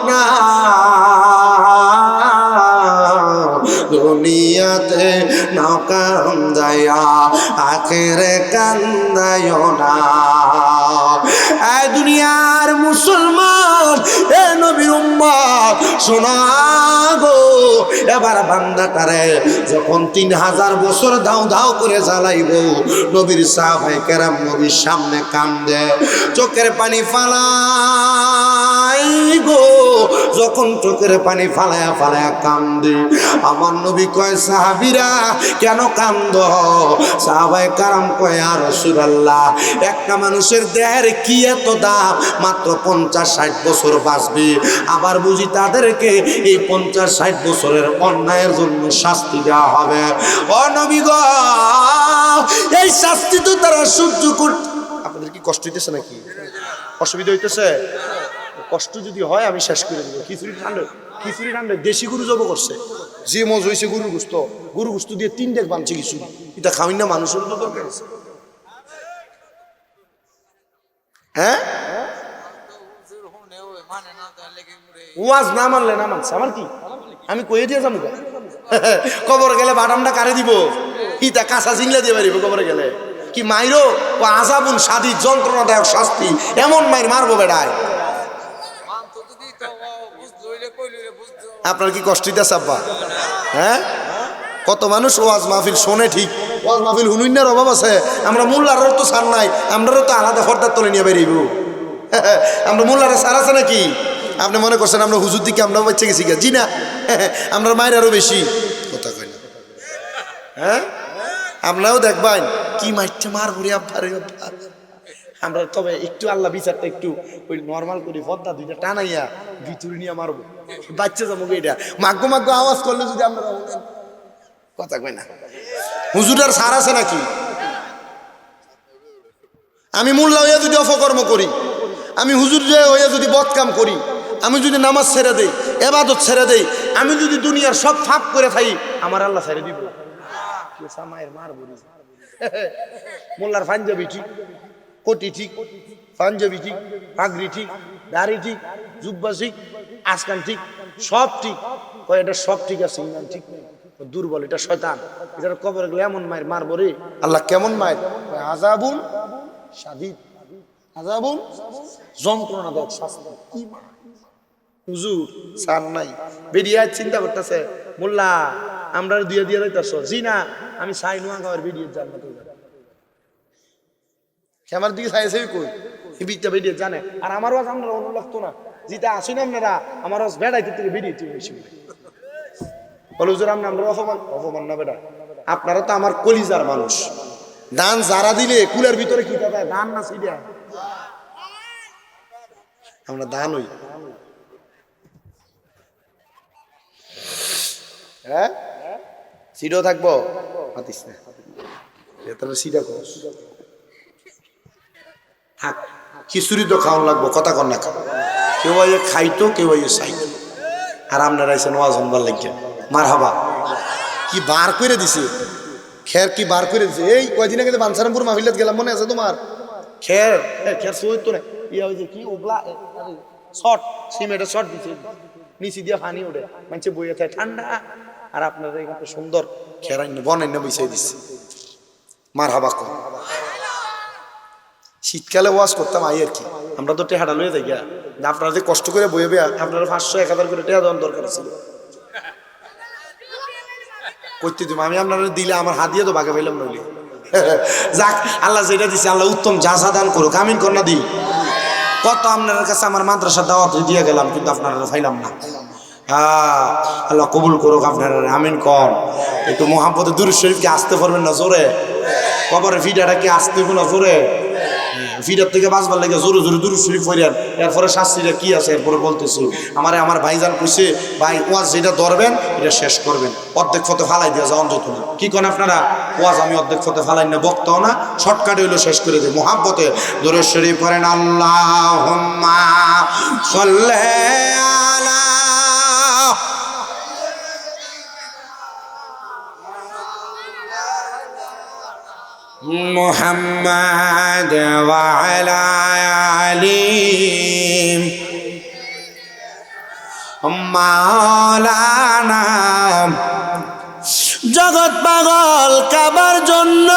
না দুনিয়াতে নাও কান্দায়া আখেরে কান্দায় না এই দুনিয়ার মুসলমান এ নবীর উম্মত শোনা গো এবার বান্দাটারে যখন 3000 বছর দাও দাও করে জ্বালাইব নবীর সাহাবায়ে কেরাম নবীর সামনে কান্দে চোখের পানি ফালাই গো যখন চোখের পানি ফালায়া ফালায়া কান্দে আমার নবী কয় সাহাবীরা কেন কান্দ সাহাবায়ে কেরাম কয় ইয়া রাসূলুল্লাহ একটা মানুষের দেহের কি এত দাম মাত্র 50-60 বছর বাঁচবে আবার বুঝি তাদেরকে এই 50-60 বছরের অন্যায়ের জন্য শাস্তি দেওয়া হবে ও নবী গো এই শাস্তি তো তারা সহ্য করতে আপনাদের কি কষ্ট হইতেছে নাকি অসুবিধা হইতেছে কষ্ট যদি হয় আমি শেষ করে দেবো খিচুড়ি ঠান্ডা দেশি গরু জব করছে যে মজ হয়েছে গরুর গোস্ত দিয়ে 3 ডেক বানছে কিছু এটা খাওয়াই না মানুষের তো দরকার আছে হ্যাঁ ওয়াজ না মানলে না মানছে আমার কি আমি কয়ে দিয়ে যাবো কবর গেলে বাদামটা কারে দিব ইটা কাঁচা জিংলা দিয়ে পারিব কবরে গেলে কি মাইরো ও আযাবুন শাদীদ যন্ত্রণাদায়ক শাস্তি এমন মাইর মারবো বেড়ায় আপনার কি কষ্ট হইতেছে আব্বা হ্যাঁ কত মানুষ ওয়াজ মাহফিল শোনে ঠিক ওয়াজ মাহফিল হুনুইনার অভাব আছে আমরা মোল্লারও তো ছাড় নাই আমরাও তো আলাদা ফর্দার তলে নিয়ে বেরিয়েব আমরা মোল্লারা ছাড় আছে নাকি আপনি মনে করছেন আমরা হুজুর দিকে আমরা বাচ্চা গেছি জি না আমরা মায়ের আরো বেশি কথা কই না হ্যাঁ আপনারাও দেখবেন কি মাইরতে মারবো রে আব্বারে আব্বা আমরা তবে একটু আল্লাহ বিচারটা একটু ওই নর্মাল করি পদ্মা দুইটা টানাইয়া ভিতরে নিয়ে মারবো বাচ্চা যাবো এটা মাগ্য আওয়াজ করলে যদি আমরা কথা কই না হুজুরের সার আছে নাকি আমি মোল্লা হইয়া যদি অপকর্ম করি আমি হুজুর হইয়া যদি বদকাম করি আমি যদি নামাজ ছেড়ে দেই ইবাদত ছেড়ে দেই আমি যদি দুনিয়ার সব ফাঁক করে থাকি আমার আল্লাহ ছেড়ে দিব মায়ের মারবো মোল্লার পাঞ্জাবি ঠিক কোটি ঠিক পাঞ্জাবি ঠিক পাগড়ি ঠিক দাড়ি ঠিক জুব্বা ঠিক আসকান ঠিক সব ঠিক কয় এটা সব ঠিক আছে ইমান ঠিক নেই দুর্বল এটা শয়তান এটার কবর গেলে এমন মায়ের মারবো রে আল্লাহ কেমন মায়ের আযাবুন শাদীদ আযাবুন যন্ত্রণাদায়ক শাস্তি কি হুজুর সার নাই বেরিয়ে চিন্তা করতেছে মোল্লা আমরা দিয়ে দিয়ে যাইতেছ জি না আমি চাই নোয়া গাঁয়ের বেরিয়ে জান্নাতে আমার দিকে চাইছে কই বিটা বেরিয়ে জানে আর আমারও আজ আমরা অনু লাগতো না যেটা আসেন আপনারা আমার আজ বেড়াইতে থেকে বেরিয়েছি বেশি বলে হুজুর আমরা অপমান না বেটা আপনারা তো আমার কলিজার মানুষ দান যারা দিলে কুলের ভিতরে কি দেয় দান না সিডিয়া আমরা দান হই হ্যাঁ সিটও থাকবো পাতিস না তাহলে সিটা কর থাক খিচুড়ি তো খাওয়ান লাগবো কথা কর না খাও কেউ আইয়ে খাইতো কেউ আইয়ে চাইতো আর আপনারা আইসেন ওয়াজ হনবার লাগিয়া মার হাবা কি বার করে দিছে খের কি বার করে দিছে এই কয়দিন আগে বানসারামপুর মাহফিলাত গেলাম মনে আছে তোমার খের খের সই তো না ইয়া হইছে কি ওবলা শর্ট সিমেন্টের শর্ট দিছে নিচে দিয়ে পানি ওঠে মানে বইয়ে থাকে ঠান্ডা আর আপনারা এখানে সুন্দর খেরান্য বনান্য বইসাই দিচ্ছে মার হাবা কর শীতকালে ওয়াজ করতাম আই আর কি আমরা তো টেহাটা লয়ে যাই গিয়া আপনারা যে কষ্ট করে বইয়ে বেয়া আপনারা 500-1000 করে টেহা দেওয়ার দরকার ছিল করতে দিব আমি আপনারা দিলে আমার হাত দিয়ে তো ভাগে পাইলাম নইলে যাক আল্লাহ যেটা দিছে আল্লাহ উত্তম জাযা দান করুক আমিন কর না দি কত আপনার কাছে আমার মাদ্রাসা দাওয়াত দিয়ে গেলাম কিন্তু আপনারা পাইলাম না আল্লাহ কবুল করুক আপনারা আমিন কর একটু মোহাম্মদে দুরূদ শরীফকে আসতে পারবেন না জোরে কবরের ভিডিওটা কি আসতে না জোরে ভিডিওর থেকে বাঁচবার লাগে জোরে জোরে দুরূদ শরীফ পড়েন এরপরে শাস্তিটা কি আছে এরপরে বলতেছি আমার ভাইজান কইছে ভাই ওয়াজ যেটা ধরবেন এটা শেষ করবেন অর্ধেক ফতে ফালাই দিয়া যাওয়ান যেত না কি করেন আপনারা ওয়াজ আমি অর্ধেক ফতে ফালাই না বক্তাও না শর্টকাটে হইলো শেষ করে দিই মোহাম্মতে দুরূদ শরীফ পড়েন আল্লাহুম্মা সাল্লি আলা মুহাম্মাদ ওয়া আলা আলি মাওলানা জগৎ পাগল কাবার জন্য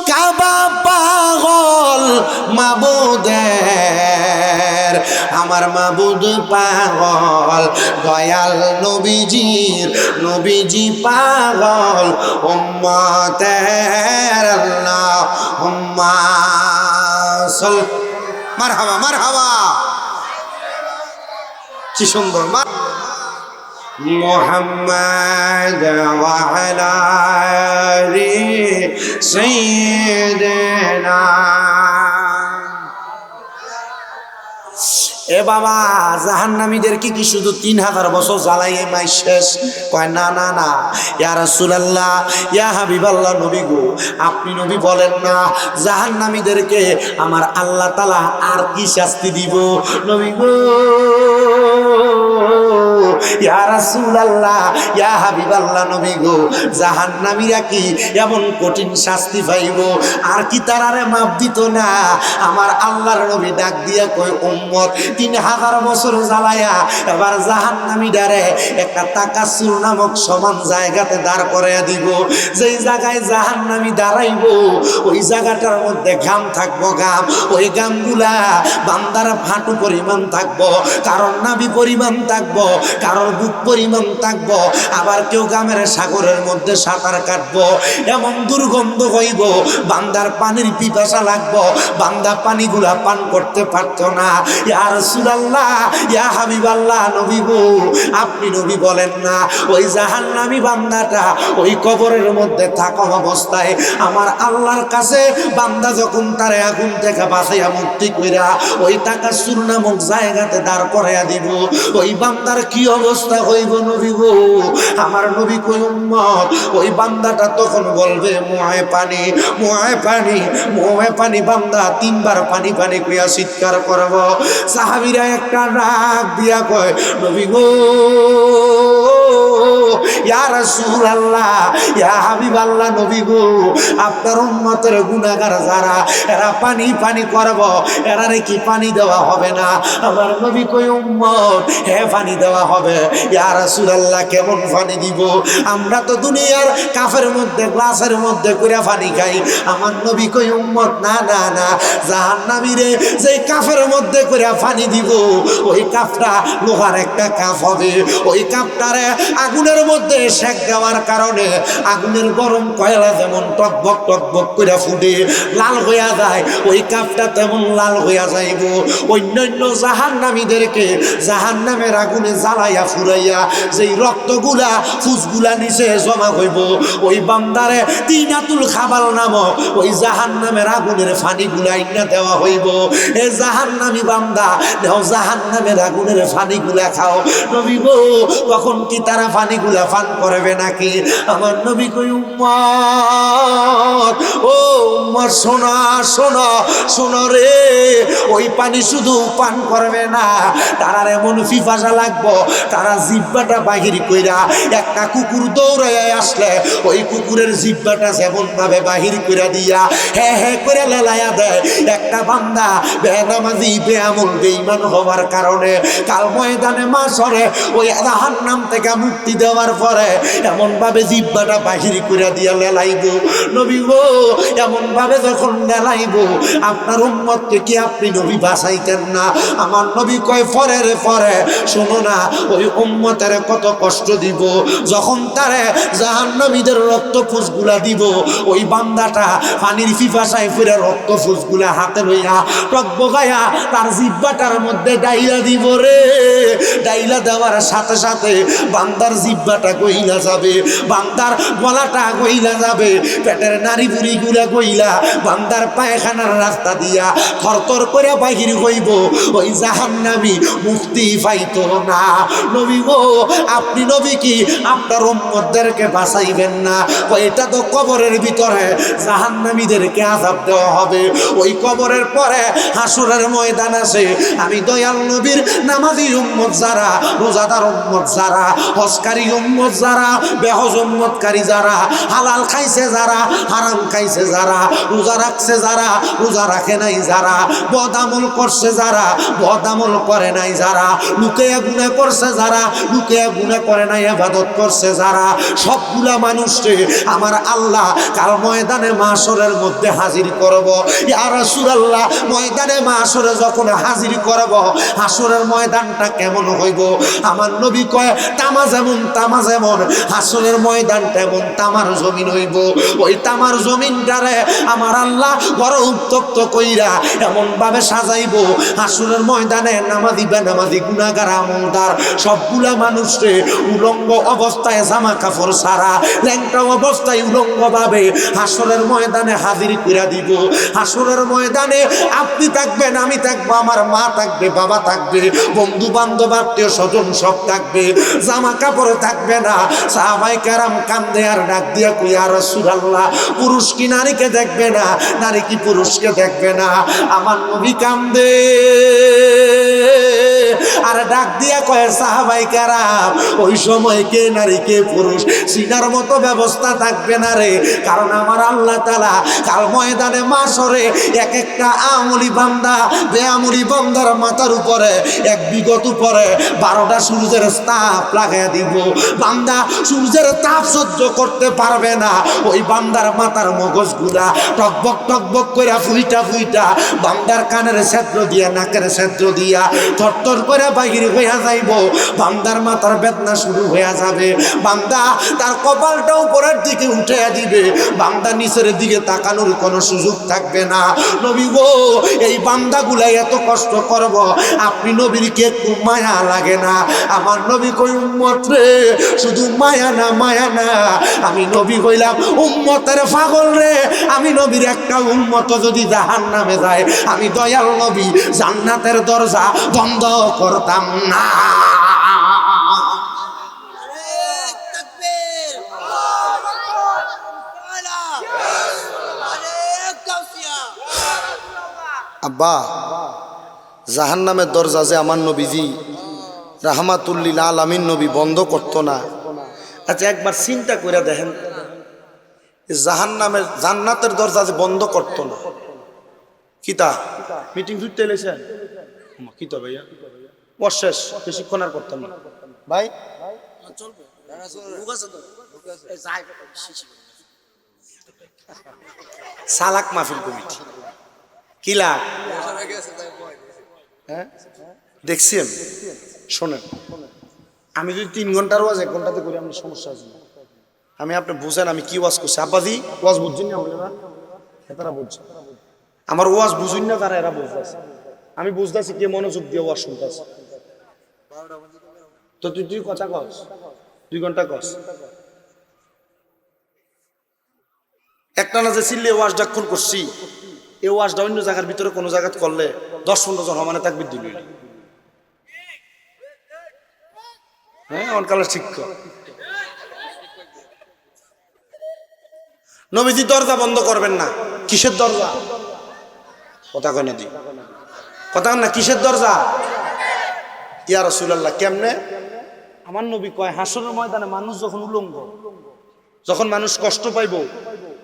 কাবা পাগল মাবুদের আমার মাবুদ পাগল দয়াল নবীজি পাগল উম্মতের আল্লাহুম্মা মারহাবা কি সুন্দর মুহাম্মদ ওয়া আলা আলি সাইয়্যিদিনা এ বাবা জাহান্নামীদের কি শুধু 3000 বছর জ্বালাইয়ে মাই শেষ কয় না না না ইয়া রাসূলুল্লাহ ইয়া হাবিবাল্লাহ নবী গো আপনি নবী বলেন না জাহান্নামীদেরকে আমার আল্লাহ তাআলা আর কি শাস্তি দিব নবী গো ইয়া রাসূলুল্লাহ ইয়া হাবিবাল্লাহ নবী গো জাহান্নামীরা কি এমন কঠিন শাস্তি পাইব আর কি তারারে মাপ দিত না আমার আল্লাহর নবী ডাক দিয়া কয় উম্মত 3000 বছর জ্বালায়া এবার জাহান্নামীটারে একটা তাকাসুর নামক সমান জায়গাতে দাঁড় করাইয়া দিব যেই জায়গায় জাহান্নামী দাঁড়াইব ওই জায়গাটার মধ্যে ঘাম থাকবো ঘাম ওই ঘামগুলা বান্দার হাঁটু পরিমাণ থাকবো কারণ নাভি পরিমাণ থাকবো কারোর বুক পরিমাণ থাকবো আবার কেউ ঘামের সাগরের মধ্যে সাঁতার কাটবো এমন দুর্গন্ধ হইব বান্দার পানির পিপাসা লাগবো বান্দা পানিগুলা পান করতে পারতো না ইয়া রাসূলুল্লাহ ইয়া হাবিবাল্লাহ নবী গো আপনি নবী বলেন না ওই জাহান্নামী বান্দাটা ওই কবরের মধ্যে থাকা অবস্থায় আমার আল্লাহর কাছে বান্দা যখন তারে আগুন থেকে বাঁচাইয়া মুক্তি কইরা ওই তাকাসুর নামক জায়গাতে দাঁড় করাইয়া দিব ওই বান্দার কি অবস্থা হইব নবী গো আমার নবী কই উম্মত ওই বান্দাটা তখন বলবে মুয়ে পানি বান্দা 3 বার পানি পানি কইয়া চিৎকার করব সাহাবীরা একটা ডাক দিয়া কয় নবী গো ইয়া রাসূলুল্লাহ ইয়া হাবিবাল্লাহ নবী গো আপনার উম্মতের গুনাহগার যারা এরা পানি পানি করব এরারে কি পানি দেওয়া হবে না আমার নবী কই উম্মত হে পানি দেওয়া হবে ইয়া রাসূলুল্লাহ কেমন পানি দিব আমরা তো দুনিয়ার কাফের মধ্যে গ্লাসের মধ্যে কইরা পানি খাই আমার নবী কই উম্মত না না না জাহান্নামীরে যে কাফের মধ্যে কইরা পানি দিব ওই কাফটা লোহার একটা কাফ হবে ওই কাফটারে আগুনের মধ্যে সেক দেওয়ার কারণে আগুনের গরম কয়লা যেমন টকবক করে ফুটে লাল হইয়া যায় ওই কাপটা তেমন লাল হইয়া যাইব অন্যান্য জাহান্নামীদেরকে জাহান্নামের আগুনে জ্বালাইয়া ফুরাইয়া ফুরাইয়া যেই রক্তগুলা ফুসগুলা নিচে জমা হইব ওই বান্দারে তিনাতুল খাবাল নামক ওই জাহান্নামের আগুনের ফানিগুলা ইন্না দেওয়া হইব। এ জাহান্নামী বান্দা দেও জাহান্নামের আগুনের ফানিগুলা খাও। নবী গো তখন কি তারা ফানিগুলা পান করবে নাকি? আমার নবী কই উম্মত, ও উম্মত শোনা শোনা শোনো রে, ওই পানি শুধু পান করবে না, তারার এমন পিপাসা লাগবো তারা জিহ্বাটা বাহির কইরা একটা কুকুর দৌড়াইয়া আসলে ওই কুকুরের জিহ্বাটা যেমন ভাবে বাহির কইরা দিয়া হে হে করে লেলাইয়া দেয়। একটা বান্দা বেনামাজি বেআমল বেঈমান হওয়ার কারণে কাল ময়দানে মাশরে ওই জাহান্নাম থেকে মুক্তি দেওয়ার পরে এমন ভাবে জিহ্বাটা বাহির কইরা দিয়া লেলাইব। নবী গো এমন ভাবে যখন লেলাইব আপনার উম্মতকে কি আপনি নবী বাঁচাইতেন না? আমার নবী কয় পরে রে পরে শোনো না, ওই উম্মতের কত কষ্ট দিব যখন তারে জাহান্নামীদের রক্ত ফুসগুলা দিব। ওই বান্দাটা পানির পিপাসায় ফিরে রক্ত ফুসগুলা হাতে লইয়া টকবগায়া তার জিহ্বাটার মধ্যে ডাইলা দিব রে। ডাইলা দেওয়ার সাথে সাথে বান্দার জিহ্বাটা গইলা যাবে, বান্দার গলাটা গইলা যাবে, পেটের নাড়ি বুড়ি গুলা গইলা বান্দার পায়খানার রাস্তা দিয়া থরথর করে বাহির হইব। ওই জাহান্নামী মুক্তি পাইতো না। নবী গো আপনি নবী কি আপনার উম্মতদেরকে বাঁচাইবেন না? এটা তো কবরের ভিতরে জাহান্নামীদেরকে আযাব দেওয়া হবে। ওই কবরের পরে হাসরের ময়দান আছে। আমি দয়াল নবীর নামাজি উম্মত যারা, রোজাদার উম্মত যারা, হজকারী উম্মত যারা, বেহজ উম্মতকারী যারা, হালাল খাইছে যারা, হারাম খাইছে যারা, রোজা রাখছে যারা, রোজা রাখে নাই যারা, বদামল করছে যারা, বদামল করে নাই যারা, লুকিয়ে গুনাহ করছে যারা, লুকিয়ে গুনাহ করে নাই ইবাদত করছে যারা, সবগুলা মানুষকে আমার আল্লাহ কাল ময়দানে মাশরের মধ্যে হাজির করব। ইয়া রাসূলুল্লাহ ময়দানে মাশরে যখন হাজির করব হাসরের ময়দানটা কেমন হইব? আমার নবী কয় তামা যেমন হাসরের ময়দানটা এমন তামার জমিন হইব। ওই তামার জমিনটারে আমার আল্লাহ বড় উত্তপ্ত কইরা এমন ভাবে সাজাইব হাসরের ময়দানে নামাজি বেনামাজি গুনাহগার আমলদার সবগুলা মানুষকে উলঙ্গ অবস্থায় জামা কাপড় ছাড়া ল্যাংটা অবস্থায় উলঙ্গ ভাবে হাসরের ময়দানে হাজির কইরা দিব। হাসরের ময়দানে আপনি থাকবেন, আমি থাকবো, আমার মা থাকবে, বাবা থাকবে, বন্ধু বান্ধব আত্মীয় স্বজন সব থাকবে, জামা কাপড় থাকবে না। সাহাবায়ে কেরাম কান্দে আর ডাক দিয়া কই ইয়া রাসূলুল্লাহ পুরুষ কি নারীকে দেখবে না, নারী কি পুরুষকে দেখবে না? আমার নবী কান্দে আর ডাক দিয়া কয় সাহাবায়ে কেরাম ওই সময় কে নারী কে পুরুষ চিনার মতো ব্যবস্থা থাকবে না রে। কারণ আমার আল্লাহ তাআলা কাল ময়দানে মাশরে এক একটা আমলি বান্দা বেআমলি বান্দার মাথার উপরে এক বিগত উপরে 12টা সূর্যের তাপ লাগাইয়া দিব। বান্দা সূর্যের তাপ সহ্য করতে পারবে না। ওই বান্দার মাথার মগজগুলা টকবক টকবক করে ফুইটা ফুইটা বান্দার কানের ছিদ্র দিয়া নাকের ছিদ্র দিয়া থরথর করে বাহির হইয়া যাইব। বান্দার মাথার বেদনা শুরু হইয়া যাবে। বান্দা তার কপালটা উপরের দিকে উঠাইয়া দিবে, বান্দা নিচের দিকে তাকানোর কোনো সুযোগ থাকবে না। নবী গো এই বান্দাগুলা এত কষ্ট করব আপনি নবীর কি একটু মায়া লাগে না? আমার নবী কই উম্মত রে শুধু মায়া না, মায়া না, আমি নবী কইলাম উম্মতের পাগল রে। আমি নবীর একটা উম্মত যদি জাহান্নামে যায় আমি দয়াল নবী জান্নাতের দরজা বন্ধ করতাম না। আব্বা জাহান্নামের দরজা যে আমার নবীজি রাহমাতুল্লিল আলামিন নবী বন্ধ করতো না। আচ্ছা একবার চিন্তা করে দেখেন জাহান্নামের জান্নাতের দরজা যে বন্ধ করতো না। কিতা মিটিং ছুটতে এলেছেন কিতা ভাইয়া অশেষ বেশিক্ষণ আর করতাম না ভাই। সালাক মাহফিল কমিটি কি লাগ দেখছি আমি। শোনেন আমি যদি 3 ঘন্টার ওয়াজ 1 ঘন্টাতে করি আমার সমস্যা আছে না। আমি আপনি বুঝেন আমি কি ওয়াজ করছি। আব্বাজি ওয়াজ বুঝছেন না আপনারা? তারা বুঝছে আমার ওয়াজ বুঝুন না, তারা এরা বুঝতেছে। আমি বুঝতেছি কে মনোযোগ দিয়ে ওয়াজ শুনতেছে। তো তো তুই কথা কস, 2 ঘন্টা কস। একটা না যে চিল্লে ওয়াজ ডাক্ষণ করছি, এই ওয়াজটা অন্য জায়গার ভিতরে কোনো জায়গাত করলে 10-15 জন সমানে তাকবীর দিল। হ্যাঁ, অনকালের শিক্ষা। নবীজি দরজা বন্ধ করবেন না। কিসের দরজা? কথা কয় না দি, কথা না, কিসের দরজা? ইয়া রাসূলুল্লাহ, কেমনে? আমার নবী কয়, হাসরের ময়দানে মানুষ যখন উলঙ্গ, যখন মানুষ কষ্ট পাইব,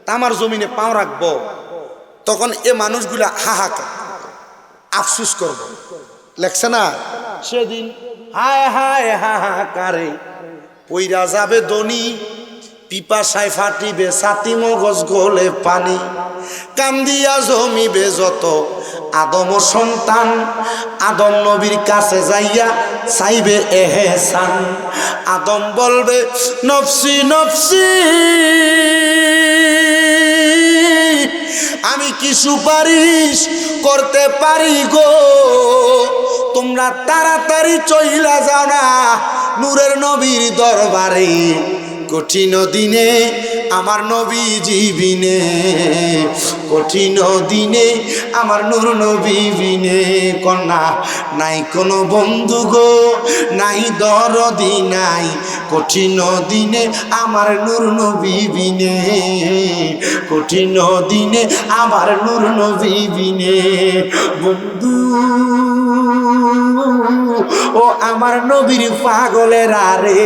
তামার জমিনে পাও রাখবো, তখন এ মানুষগুলা হাহাকার আফসুস করব। লেখছে না, সেদিন হায় হায় হাহাকারে পইরা যাবে দনি, পিপাসায় ফাটিবে ছাতি, মগজ গলে পানি, কান্দিয়া জমিবে যত আদম সন্তান, আদম নবীর কাছে যাইয়া চাইবে এহসান। আদম বলবে নফসি নফসি, আমি কি সুপারিশ করতে পারি গো, তোমরা তাড়াতাড়ি চইলা যাও না নূরের নবীর দরবারে, কঠিন দিনে আমার নবী জীবিনে, কঠিন দিনে আমার নূর নবী বিনে। কন্যা নাই কোনো বন্ধু গো, নাই দরদি নাই, কঠিন দিনে আমার নূর নবী বিনে, কঠিন দিনে আমার নূর নবী বিনে। বন্ধু ও আমার নবীর পাগলেরা রে,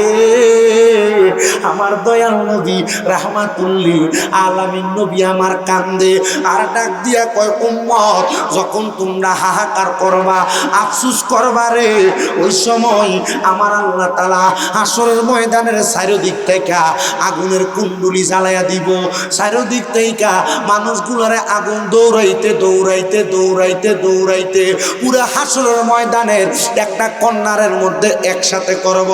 আমার দয়াল নবী রাহমাতুল্লিল আলামিন নবী আমার কান্দে আর ডাক দিয়া কয়, উম্মত যখন তোমরা হাহাকার করবা, আফসুস করবা রে, ওই সময় আমার আল্লাহ তাআলা হাসরের ময়দানের চারিদিক থেকে আগুনের কুণ্ডুলি জ্বালাইয়া দিব। চারিদিক থেকে মানুষগুলোরে আগুন দৌড়াইতে দৌড়াইতে দৌড়াইতে দৌড়াইতে পুরো হাসরের ময়দানের একটা কর্নারের মধ্যে একসাথে করব।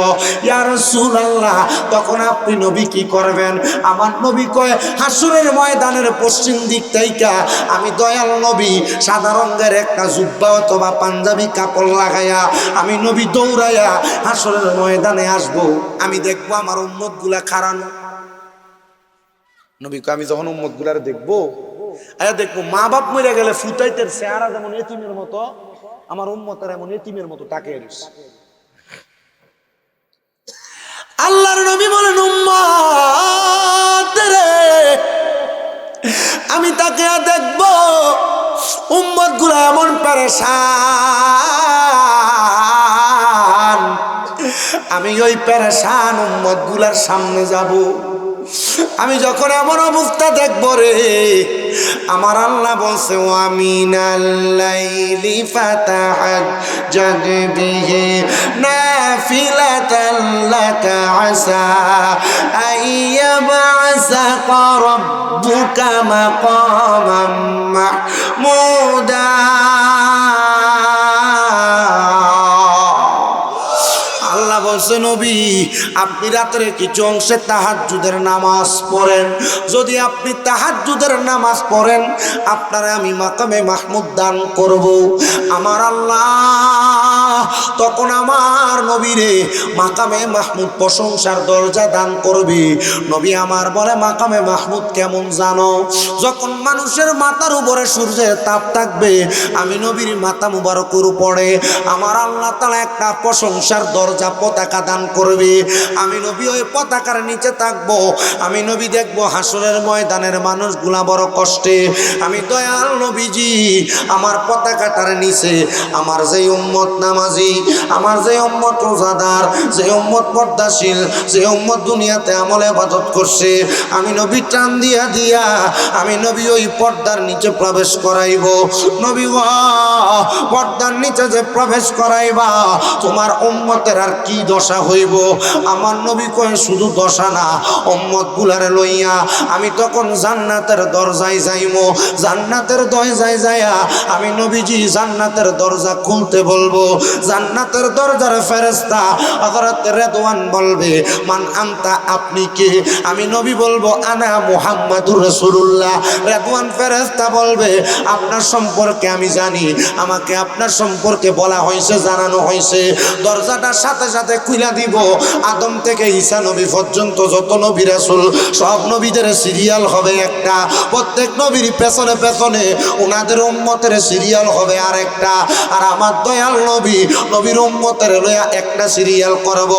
ইয়া রাসূলুল্লাহ, তখন আপনি নবী কি করবেন? আমার নবী কয়, হাসরের ময়দানের পশ্চিম দিক থেকে আমি দয়াল নবী সাদা রঙের একটা জুব্বা অথবা পাঞ্জাবি কাপড় লাগাইয়া আমি নবী দৌড়াইয়া হাসরের ময়দানে আসব। আমি দেখবো আমার উম্মত গুলা খাড়ানো। নবী কয়, আমি যখন উম্মত গুলার দেখবো, দেখবো মা বাপ মরে গেলে ফুটাইতের চেহারা যেমন এতিমের মতো, আমার উম্মতের এমন এতিমের মতো তাকিয়ে রয়েছে। আল্লাহর নবী বলেন, উম্মত রে, আমি তাকে দেখবো উম্মত গুলা এমন পেরেশান, আমি ওই পেরেশান উম্মত গুলার সামনে যাব। আমি যখন এমন অবস্থা দেখব রে, আমার আল্লাহ বলছে, ওয়া মিনাল লাইলি ফাতাহাজ্জাদ বিহি নাফিলাতান লাকা আসা আইয়াবআসাকা রাব্বুকা মাকামান মাহমুদা। বলছে, নবী আপনি রাতের কিছু অংশে তাহাজ্জুদের নামাজ পড়েন। যদি আপনি তাহাজ্জুদের নামাজ পড়েন, আপনারে আমি মাকামে মাহমুদ দান করব। আমার আল্লাহ তখন আমার নবীরে মাকামে মাহমুদ প্রশংসার দরজা দান করবে। নবী আমার বলে, মাকামে মাহমুদ কেমন জানো? যখন মানুষের মাথার উপরে সূর্যের তাপ থাকবে, আমি নবীর মাথা মুবারকের উপরে আমার আল্লাহ তাআলা একটা প্রশংসার দরজা পতাকা দান করবে। আমি নবী ওই পতাকার নিচে থাকবো। আমি নবী দেখবো হাসরের ময়দানের মানুষগুলা বড় কষ্টে। আমি দয়াল নবীজি আমার পতাকাটার নিচে আমার যে উম্মত নামাজি, আমার যে উম্মত রোজাদার, যে উম্মত পর্দাশীল, যে উম্মত দুনিয়াতে আমলে ইবাদত করছে, আমি নবী টান দিয়া দিয়া আমি নবী ওই পর্দার নিচে প্রবেশ করাইব। নবী পর্দার নিচে যে প্রবেশ করাইবা, তোমার উম্মতের আর কি দশা হইব? আমার নবী কয়, শুধু দশা না, উম্মত গুলারে লইয়া আমি তখন জান্নাতের দরজায় যাইমো। জান্নাতের দরজায় যাইয়া আমি নবীজি জান্নাতের দরজা খুলতে বলবো। জান্নাতের দরজার ফেরেশতা হযরত রেদওয়ান বলবে, মান আনতা, আপনি কে? আমি নবী বলবো, আনা মুহাম্মাদুর রাসূলুল্লাহ। রেদওয়ান ফেরেশতা বলবে, আপনার সম্পর্কে আমি জানি, আমাকে আপনার সম্পর্কে বলা হয়েছে, জানানো হয়েছে। দরজাটার সাথে সাথে খুলে দিব। আদম থেকে ঈসা নবী পর্যন্ত যত নবী রাসূল সব নবীদের সিরিয়াল হবে একটা, প্রত্যেক নবীর পেছনে পেছনে ওনাদের উম্মতের সিরিয়াল হবে আরেকটা। আর আমার দয়াল নবী নবীর উম্মতের লইয়া একটা সিরিয়াল করব।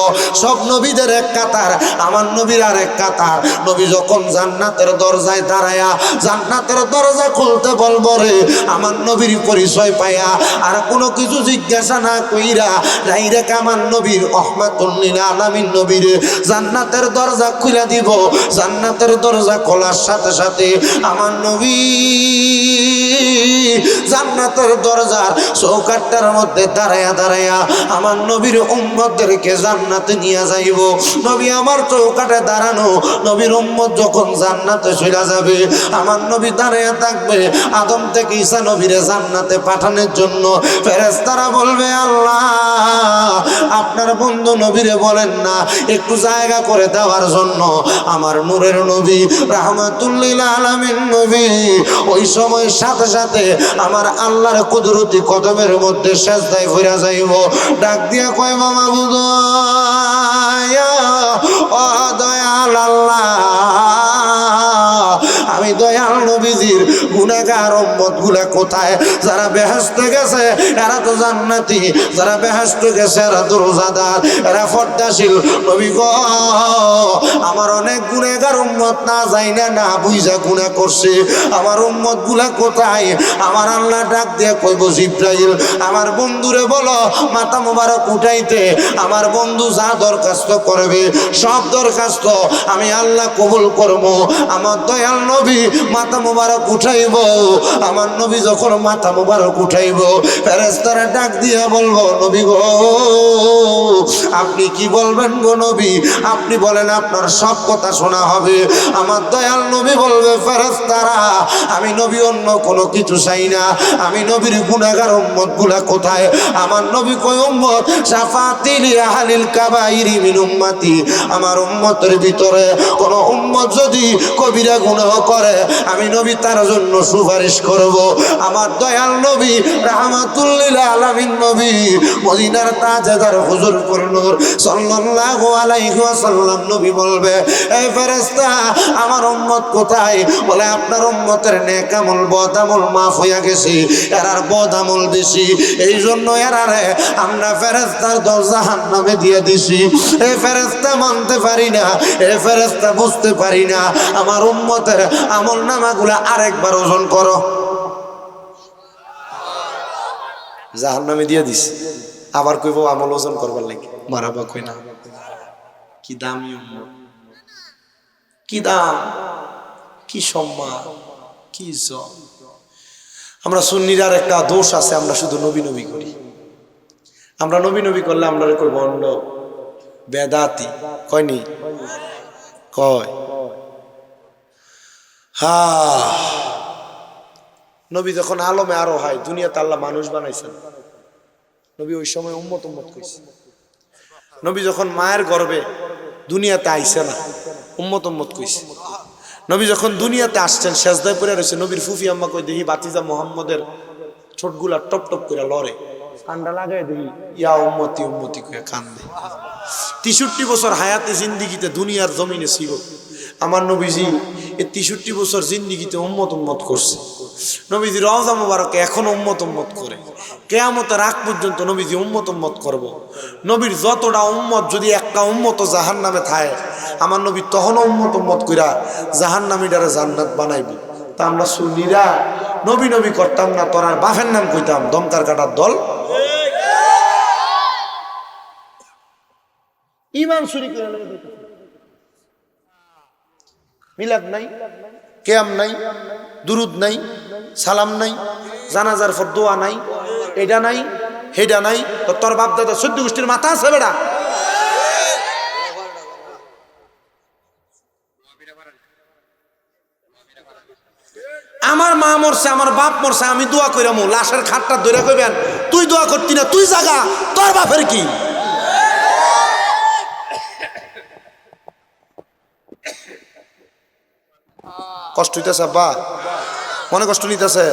সব নবীদের এক কাতার, আমার নবীর আর এক কাতার। নবী যখন জান্নাতের দরজায় দাঁড়ায়া জান্নাতের দরজা খুলতে বলবো রে, আমার নবীর পরিচয় পাইয়া আর কোনো কিছু জিজ্ঞাসা না কইরা ডাইরেক্ট আমার নবীর রহমাতুল লিল আলামিন নবীর জান্নাতের দরজা খুলে দিব। জান্নাতের দরজা খোলার সাথে সাথে আমার নবী জান্নাতের দরজার চৌকাঠটার মধ্যে দাঁড়ায়া দাঁড়ায়া আমার নবীর উম্মতদেরকে জান্নাতে নিয়ে যাইব। নবী আমার চৌকাঠে দাঁড়ানো, নবীর উম্মত যখন জান্নাতে চলে যাবে আমার নবী দাঁড়ায়া থাকবে আদম থেকে ঈসা নবীরে জান্নাতে পাঠানোর জন্য। ফেরেশতারা বলবে আল্লাহ আপনার বন্ধু নবীরে বলেন না একটু জায়গা করে দেওয়ার জন্য। আমার নূরের নবী রাহমাতুল লিল আলামিন নবী ওই সময় সাথে সাথে আমার আল্লাহর কুদরতি কদমের মধ্যে সেজদায় ফিরে যাইব। ডাক দিয়া কয় মামা বুধ ও দয়াল আল্লাহ, আমি দয়াল নবীজির গুনাহগার উম্মত গুলা কোথায়? যারা বেহেশতে গেছে এরা তো জান্নাতি, যারা বেহেশতে গেছে এরা তো রোজাদার, এরা পর্দাশীল। নবী গো আমার অনেক গুনাহগার উম্মত না যাই না না বুঝা গুনাহ করছে, আমার উম্মত গুলা কোথায়? আমার আল্লাহ ডাক দিয়ে কইব জিব্রাইল আমার বন্ধুরে বলো মাথা মোবারক উঠাইতে। আমার বন্ধু যা দরখাস্ত করবে সব দরখাস্ত আমি আল্লাহ কবুল করবো। আমার দয়াল নবী মাথা মোবারক উঠাইব। আমার নবী যখন মাথা মোবারক উঠাইব ফেরেশতারা ডাক দিয়ে বলবো নবী গো আপনি কি বলবেন গো নবী? আপনি বলেন আপনার সব কথা শোনা হবে। আমার দয়াল নবী বলবে ফেরেশতারা আমি নবী অন্য কোনো কিছু চাই না, আমি নবীর গুনাহগার উম্মত গুলা কোথায়? আমার নবী কই উম্মত শাফাতি লি আহলিল কাবাইরি মিন উম্মতি, আমার উম্মতের ভিতরে কোন উম্মত যদি কবিরা গুনাহ করে আমি নবী তার জন্য সুপারিশ করব। আমার দয়াল নবী রাহমাতুল লিল আলামিন নবী মদিনার তাজদার হুজুর নূর সাল্লাল্লাহু আলাইহি ওয়াসাল্লাম নবী বলবে এই ফেরেশতা আমার উম্মত কোথায়? বলে আপনার উম্মতের নেক আমল বদ আমল মাফ হইয়া গেছে, এরার বদ আমল বেশি, এই জন্য এরারে আমরা ফেরেশতার দল জাহান্নামে দিয়ে দিছি। এই ফেরেশতা মানতে পারি না, এই ফেরেশতা বুঝতে পারি না। আমার উম্মতের আমল নামাগুলা আরেকবার ওজন করো, জাহান্নামে দিয়ে দিছি। আবার কইব আমল ওজন করবার লাগে, মারাবা কই না। কি দামি উম্মত, কি দাম, কি সম্মান, কি ইজ্জত। আমরা সুন্নিরার একটা দোষ আছে, আমরা শুধু নবী নবী করি। আমরা নবী নবী করলে আমরা কই বন্ড বেদাতি কয়নি কয়। নবী যখন আলমে আরো হয় দুনিয়াতে আল্লাহ মানুষ বানাইছেন, নবী ওই সময় উম্মত উম্মত কইছে। নবী যখন মায়ের গর্ভে দুনিয়াতে আইছে না, উম্মত উম্মত কইছে। নবী যখন দুনিয়াতে আসছেন সেজদায় পড়ে রয়েছে, নবীর ফুফি আম্মা কই দেখি বাতিজা মোহাম্মদের ছোটগুলা টপ টপ করে লড়ে, কান্ডা লাগাই দেখি ইয়া উম্মতি উম্মতি কইয়া কান্দে। 63 বছর হায়াতে জিন্দিগিতে দুনিয়ার জমিনে ছিল আমার নবীজি, এই 63 বছর জিন্দিগিতে উম্মত উম্মত করছে। নবীজি রওজা মুবারকে এখনো উম্মত উম্মত করে, কিয়ামতের আগ পর্যন্ত নবীজি উম্মত উম্মত করব। নবীর যতটা উম্মত যদি একটা উম্মত জাহান্নামে থাকে, আমার নবী তখনও উম্মত উম্মত কইরা জাহান্নামীটারে জান্নাত বানাইব। তা আমরা সুন্নিরা নবী নবী করতাম না, তোরা বাপের নাম কইতাম দমকার কাটার দল। ইমান চুরি করে মিলাদ নাই, কেয়াম নাই, দুরুদ নাই, সালাম নাই, জানাজার পর দোয়া নাই, এটা নাই হেডা নাই। তো তোর বাপ দাদা 14 গোষ্ঠীর মাথা আছে বেটা? আমার মা মরছে, আমার বাপ মরছে, আমি দোয়া কইরামু, লাশের খাটটা ধরে কইবেন তুই দোয়া করতি না, তুই জাগা, তোর বাপের কি? কষ্ট হইতেছে আব্বা? মনে কষ্ট নিতেছে?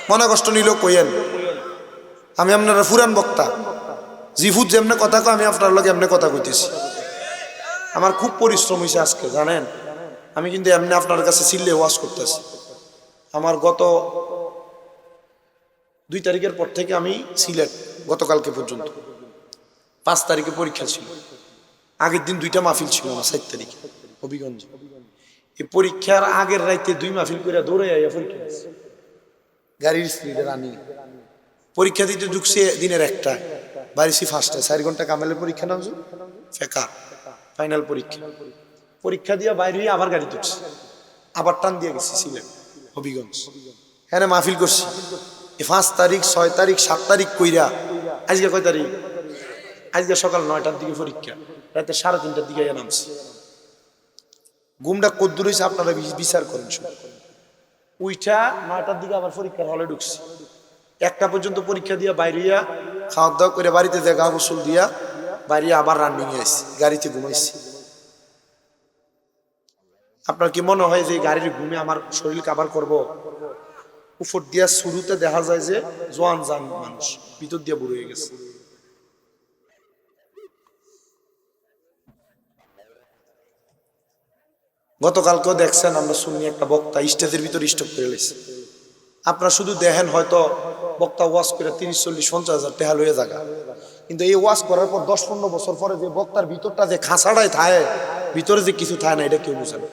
মনে কষ্ট নিলেও কইেন, আমি আপনারা ফুরান বক্তা, জিফুত যেমনে কথা কয় আমি আপনার লগে এমনি কথা কইতেছি। আমার খুব পরিশ্রম হয়েছে আজকে জানেন, আমি কিন্তু এমনি আপনার কাছে চিল্লে ওয়াজ করতেছি। আমার গত 2 তারিখের পর থেকে আমি সিলেট, গতকালকে পর্যন্ত 5 তারিখে পরীক্ষা ছিল, আগের দিন 2টা মাহফিল ছিল আমার 4 তারিখে হবিগঞ্জ। এই পরীক্ষার আগের রাইতে 2 মাহফিল করে দৌড়ে আইয়া পরীক্ষা দিচ্ছি গাড়ির স্পিডে রানি। পরীক্ষা দিতে ঢুকছে দিনের 1টায়, বাড়িছি 5টায়, 4 ঘন্টা কামেলের পরীক্ষা নামছে ফেকা ফাইনাল পরীক্ষা। পরীক্ষা দিয়ে বাইরে হয়ে আবার গাড়ি ঢুকছে, আবার টান দিয়ে গেছি সিলেট হবিগঞ্জ, হ্যাঁ মাহফিল করছি। 5 তারিখ 6 তারিখ 7 তারিখ কইরা আজকে কয় তারিখ, আজকে সকাল 9টার দিকে পরীক্ষা, রাতে 3:30টার দিকে নামছি। ঘুমটা কদ্দুর হয়েছে আপনারা বিচার করেন। উইঠা 9টার দিকে আবার পরীক্ষার হলে ঢুকছি, 1টা পর্যন্ত পরীক্ষা দিয়া বাইরে খাওয়া দাওয়া করে বাড়িতে দেখা গোসল দিয়া বাইরে আবার রান্নিং এ আসছি, গাড়িতে ঘুমাইছি। আপনার কি মনে হয় যে গাড়ির ঘুমে আমার শরীর কাভার করব? উপর দিয়া শুরুতে দেখা যায় যে জোয়ান জান মানুষ, ভিতর দিয়া বুড়ো হয়ে গেছে। গতকালকেও দেখছেন আমরা শুনি একটা বক্তা স্টেজের ভিতর স্টক করে লেছে। আপনারা শুধু দেখেন হয়তো বক্তা ওয়াজ করে 30, 40, 50 হাজার টাকা লইয়া জায়গা, কিন্তু এই ওয়াজ করার পর 10-15 বছর পরে যে বক্তার ভিতরটা যে খাঁচাটাই থাকে, ভিতরে যে কিছু থাকে না, এটা কেউ বুঝে না।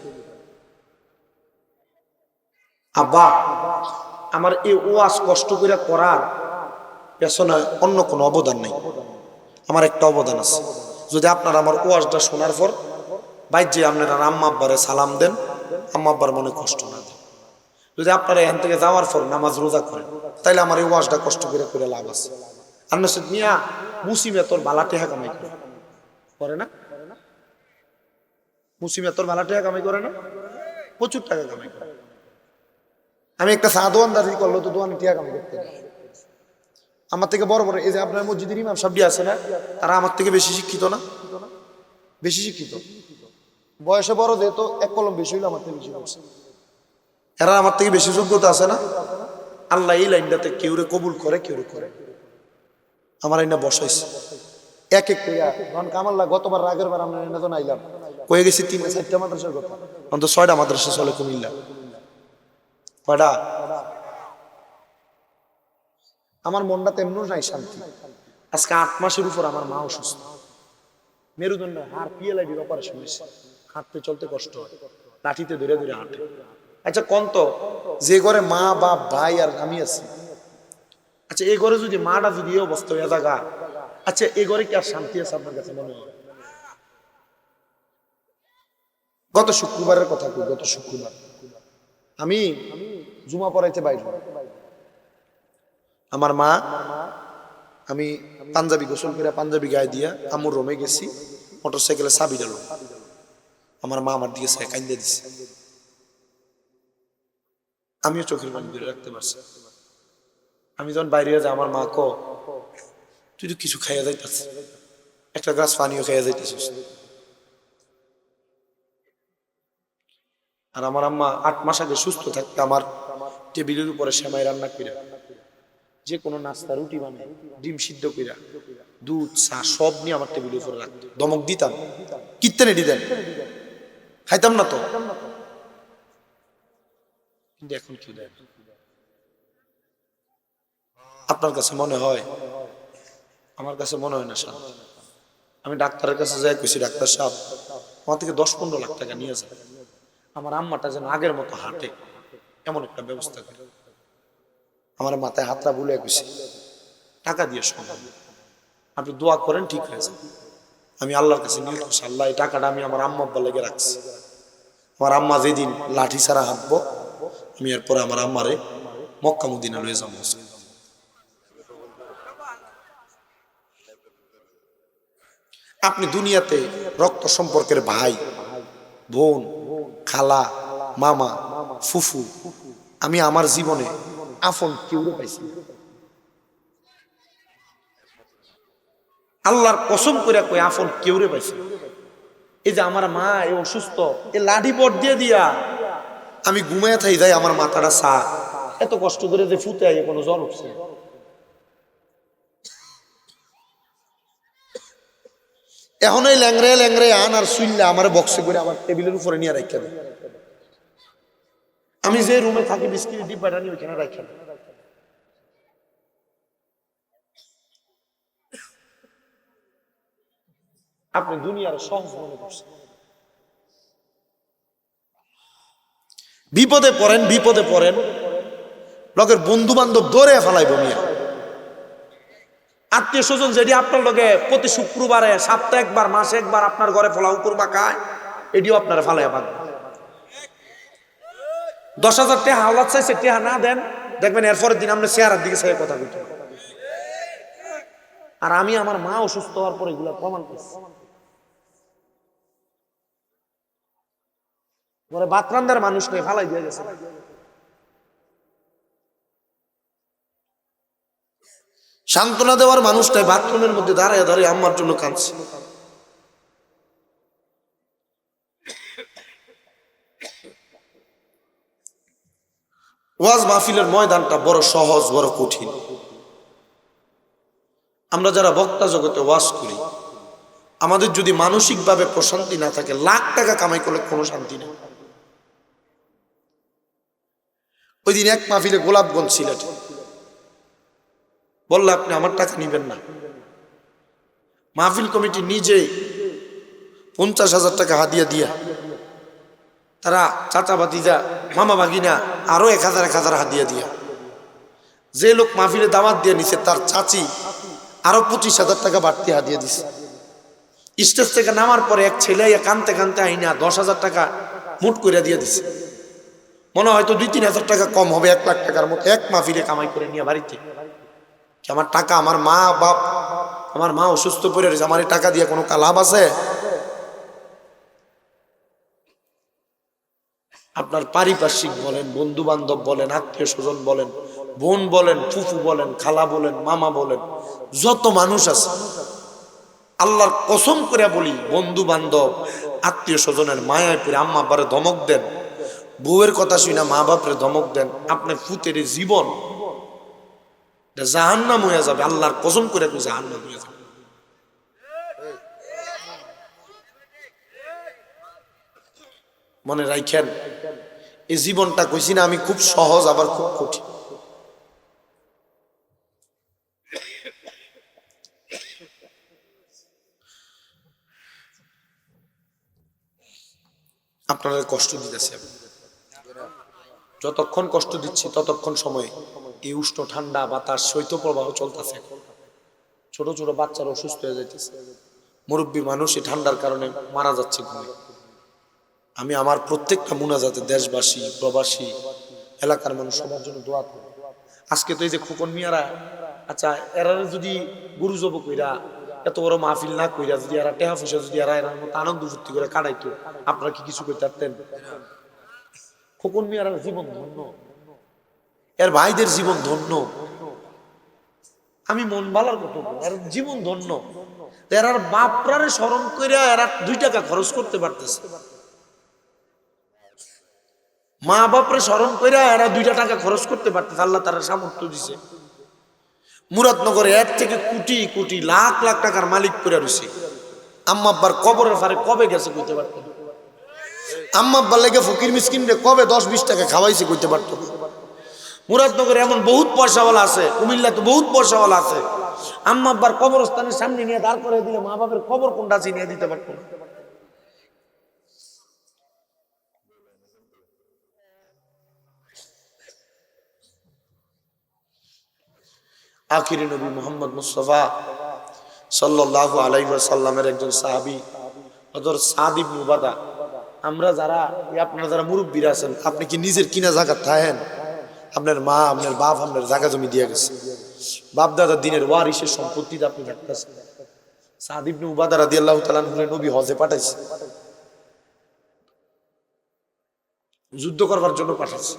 আব্বা আমার এই ওয়াজ কষ্ট করে করার পেছনে অন্য কোনো অবদান নেই, আমার একটা অবদান আছে। যদি আপনারা আমার ওয়াজটা শোনার পর বাইর যে আপনারা আম্মা আব্বারে সালাম দেন, আম্মা আব্বার মনে কষ্ট না দেন, যদি আপনারা এখান থেকে যাওয়ার পর নামাজ রোজা করেন, তাইলে আমার এই ওয়াজটা কষ্ট করে লাভ আছে। আপনার সাথে মিয়া মুসিমে তোর বালা টেহা কামাই করে না, মুসিমে তোর বালা টেহা কামাই করে না, প্রচুর টাকা কামাই করে। আমি একটা চা দোয়ানদারি করলো তো দোয়ানে টেহা কামাই করতে না। আমার থেকে বড় বড় এই যে আপনার মসজিদের ইমাম সাহেব আছে না, তারা আমার থেকে বেশি শিক্ষিত না? বেশি শিক্ষিত, বয়সে বড়, যেহেতু 1 কলম বেশি হইলে আমার থেকে বেশি করছে। এরা আমার থেকে বেশি যোগ্যতা আছে না? আল্লাহ এই লাইনটাতে কেউরে কবুল করে, কেউরে করে। আমার আইনা বসাইছে এক এক কইয়া, কারণ কামাল্লা গতবার রাগের বার আমরা এনে তো নাইলাম, কয়ে গেছি 3-4টা মাদ্রাসার কথা, অন্তত 6টা মাদ্রাসা চলে কুমিল্লা। কয়টা? আমার মনটা তেমন নাই শান্তি। আজকে 8 মাসের উপর আমার মা অসুস্থ, মেরুদণ্ড হাড় পিএলআইডির অপারেশন হয়েছে, হাঁটতে চলতে কষ্ট হয়, লাঠিতে ধরে ধরে হাঁটে। আচ্ছা কোন তো যে ঘরে মা বাপ ভাই আর আমি আছি, আচ্ছা এই ঘরে যদি মাটা যদি এই অবস্থা হয়ে থাকা, আচ্ছা এই ঘরে কি আর শান্তি আছে আপনার কাছে মনে হয়? গত শুক্রবারের কথা কই, গত শুক্রবার আমি জুমা পড়াইতে বাইরে, আমার মা, আমি পাঞ্জাবি গোসল করে পাঞ্জাবি গায়ে দিয়া আমুর রোমে গেছি, মোটরসাইকেলে চাবি ডালো, আমার মা আমার দিকে কাইন্দে দিছে, আমিও চোখের পানি ধরে রাখতে পারছি। আমি যখন বাইরে যাই আমার মা ক, তুই তো কিছু খাইয়া যাইতেছিস, একটা গ্লাস পানিও খাইয়া যাইতেছিস। আর আমার আম্মা 8 মাস আগে সুস্থ থাকতে আমার টেবিলের উপরে সেমাই রান্না কইরা, যে কোনো নাস্তা রুটি বানাই, ডিম সিদ্ধ কইরা, দুধ চা সব নিয়ে আমার টেবিলের উপরে রাখতো, দমক দিতাম, কিত্তেনে দিতেন, খাইতাম না তো, কিন্তু এখন কি দেয়? আপনার কাছে মনে হয়? আমার কাছে মনে হয় না শান্তি। আমি ডাক্তারের কাছে যাই কইছি, ডাক্তার সাহেব আমার থেকে 10-15 লাখ টাকা নিয়ে যায়, আমার আম্মাটা যেন আগের মতো হাঁটে এমন একটা ব্যবস্থা করে। আমার মাথায় হাতটা বুলে কইছি, টাকা দিয়ে সম্ভব, আপনি দোয়া করেন ঠিক হয়ে যাবে। আমি আল্লাহর কাছে নিয়ে করছি, আল্লাহ এই টাকাটা আমি আমার আম্মা আব্বা লেগে রাখছি, আমার আম্মা যেদিন লাঠি ছাড়া হাঁটবো আমি এরপরে আমার আম্মারে মক্কা মদিনা লয়ে যাবো। আপনি দুনিয়াতে রক্ত সম্পর্কের ভাই বোন খালা মামা ফুফু, আমি আমার জীবনে আপন কেউ পাইছি, আল্লাহর কসম করে কই আপন কেউ পাইছি। এই যে আমার মা এই অসুস্থ, এই লাঠি পট দিয়ে দিয়া আমি ঘুমায় থাই যাই, আমার মাথাটা সা, এত কষ্ট করে যে ফুতে আই কোনো জ্বর উঠছে, এখন এই ল্যাংরে ল্যাংরে আন আর শুইলে আমার বক্সে করে আমার টেবিলের উপরে নিয়ে রাখা দেয়। আমি যে রুমে থাকি বিস্কিটের ডিব্বাটা নিয়ে ওইখানে রাখা দেয়। আপনি দুনিয়ার সহজ মনে করছেন। বিপদে পড়েন লোকের বন্ধু বান্ধব দৌড়ে ফেলাইব মিয়া। আত্মীয় স্বজন যেটি আপনার লগে প্রতি শুক্রবারে সপ্তাহে একবার মাসে একবার আপনার ঘরে ফলাও করবা খায়, এটিও আপনারা ফালাইয়া পাবেন। 10,000 টাকা হাওলাত চাইছে, টাকা না দেন, দেখবেন এরপরের দিন আমরা চেহারার দিকে চাই কথা বলতে। আর আমি আমার মা অসুস্থ হওয়ার পর এগুলো প্রমাণ করছি। পরে বাতরান্দার মানুষ নেই, ফালাই দিয়ে গেছে। সান্ত্বনা দেওয়ার মানুষটাই বাথরুমের মধ্যে দাঁড়ায় দাঁড়িয়ে আম্মার জন্য কাঁদছে। ওয়াজ মাহফিলের ময়দানটা বড় সহজ, বড় কঠিন। আমরা যারা বক্তা জগতে ওয়াজ করি, আমাদের যদি মানসিকভাবে প্রশান্তি না থাকে, লাখ টাকা কামাই করলে কোনো শান্তি নেই। ওই দিন এক মাহফিলে গোলাপগঞ্জ সিলেটে বললো আপনি আমার টাকা নিবেন না। মাহফিল কমিটি নিজেই 50,000 টাকা হাদিয়া দিয়া, তারা চাচা ভাতিজা মামা ভাগিনা আরো 1,000 হাদিয়া দিয়া, যে লোক মাহফিলে দাওয়াত দিয়ে নিছে তার চাচি আরো 25,000 টাকা বাড়তি হাদিয়া দিছে। স্টেজ থেকে নামার পরে এক ছেলে কানতে কানতে আইনা 10,000 টাকা মুট করে দিয়ে দিছে। মনে হয়তো 2-3,000 টাকা কম হবে, 1 লাখ টাকার মতো এক মাহফিলে কামাই করে নিয়ে বাড়িতে। আমার টাকা, আমার মা বাপ, আমার মা অসুস্থ পড়ে রয়েছে, আমার এই টাকা দিয়ে কোনো লাভ আছে? আপনার পারিপার্শ্বিক বলেন, বন্ধু বান্ধব বলেন, আত্মীয় স্বজন বলেন, বোন বলেন, ফুফু বলেন, খালা বলেন, মামা বলেন, যত মানুষ আছে, আল্লাহর কসম করে বলি, বন্ধু বান্ধব আত্মীয় স্বজনের মায়ায় পড়ে আম্মা আব্বারে ধমক দেন, বউয়ের কথা শুনে মা বাপরে ধমক দেন, আপনার ফুতের জীবন জাহান্নাম হয়ে যাবে। আল্লাহর কসম করে জাহান্নাম হয়ে যাবে। মনে রাখেন, এই জীবনটা কইছি না আমি, খুব সহজ আবার খুব কঠিন। আপনাদের কষ্ট দিতেছে, যতক্ষণ কষ্ট দিচ্ছি ততক্ষণ সময় এই উষ্ণ ঠান্ডা বাতাস শৈত্যপ্রবাহ চলতেছে। ছোট ছোট বাচ্চারা অসুস্থ হয়ে যাইতেছে, মুরব্বী মানুষ এই ঠান্ডার কারণে মারা যাচ্ছে ঘুমে। আমি আমার প্রত্যেকটা মুনাজাতে দেশবাসী, প্রবাসী, এলাকার মানুষ সবার জন্য দোয়া করি। আজকে তো এই যে খোকন মিয়ারা, আচ্ছা এরা যদি গুরু জব কইরা এত বড় মাহফিল না কইরা যদি এরা টেহা পয়সা যদি এরা এর মতো আনন্দ ফুর্তি করে কাটাইতো, আপনারা কি কিছু করতে পারতেন? খোকন মিয়ার জীবন ধন্য, এর ভাইদের জীবন ধন্য। আমি মন ভালার কথা, এর জীবন ধন্য। এরার বাপরারে স্মরণ করে এরা 2 টাকা খরচ করতে পারতেছে। মা বাপরে স্মরণ করে এরা 2 টাকা খরচ করতে পারতেছে। আল্লাহ তারা সামর্থ্য দিছে। মুরাদনগরে এর থেকে কোটি কোটি লাখ লাখ টাকার মালিক করে রয়েছে। আম্মা আব্বার কবরের ফারে কবে গেছে কইতে পারত? আম্মা আব্বার লেগে ফকির মিসকিনরে কবে 10-20 টাকা খাওয়াইছে কইতে পারত? মুরাদনগরে এমন বহুত পয়সাওয়ালা আছে, কুমিল্লা তো বহুত পয়সাওয়ালা আছে। আম্মা আব্বার কবরস্থানের সামনে নিয়ে দাঁড় করে দিলে মা বাপের কবর কোনটা চিনিয়ে দিতে পারত? আখিরি নবী মুহাম্মদ মুস্তাফা সাল্লাল্লাহু আলাইহি ওয়াসাল্লামের একজন সাহাবী হযরত সাদ ইবনে উবাদা। আমরা যারা আপনারা যারা মুরব্বীরা আছেন, আপনি কি নিজের কিনা জায়গা থাকেন? আপনার মা, আপনার বাপ আপনার জায়গা জমি দিয়ে গেছে, বাপ দাদার দিনের ওয়ারিসের সম্পত্তিতে আপনি থাকতেছেন। সাদ ইবনে উবাদা রাদিয়াল্লাহু তাআলা আনহু নবী হজে পাঠাইছে, যুদ্ধ করবার জন্য পাঠাইছে।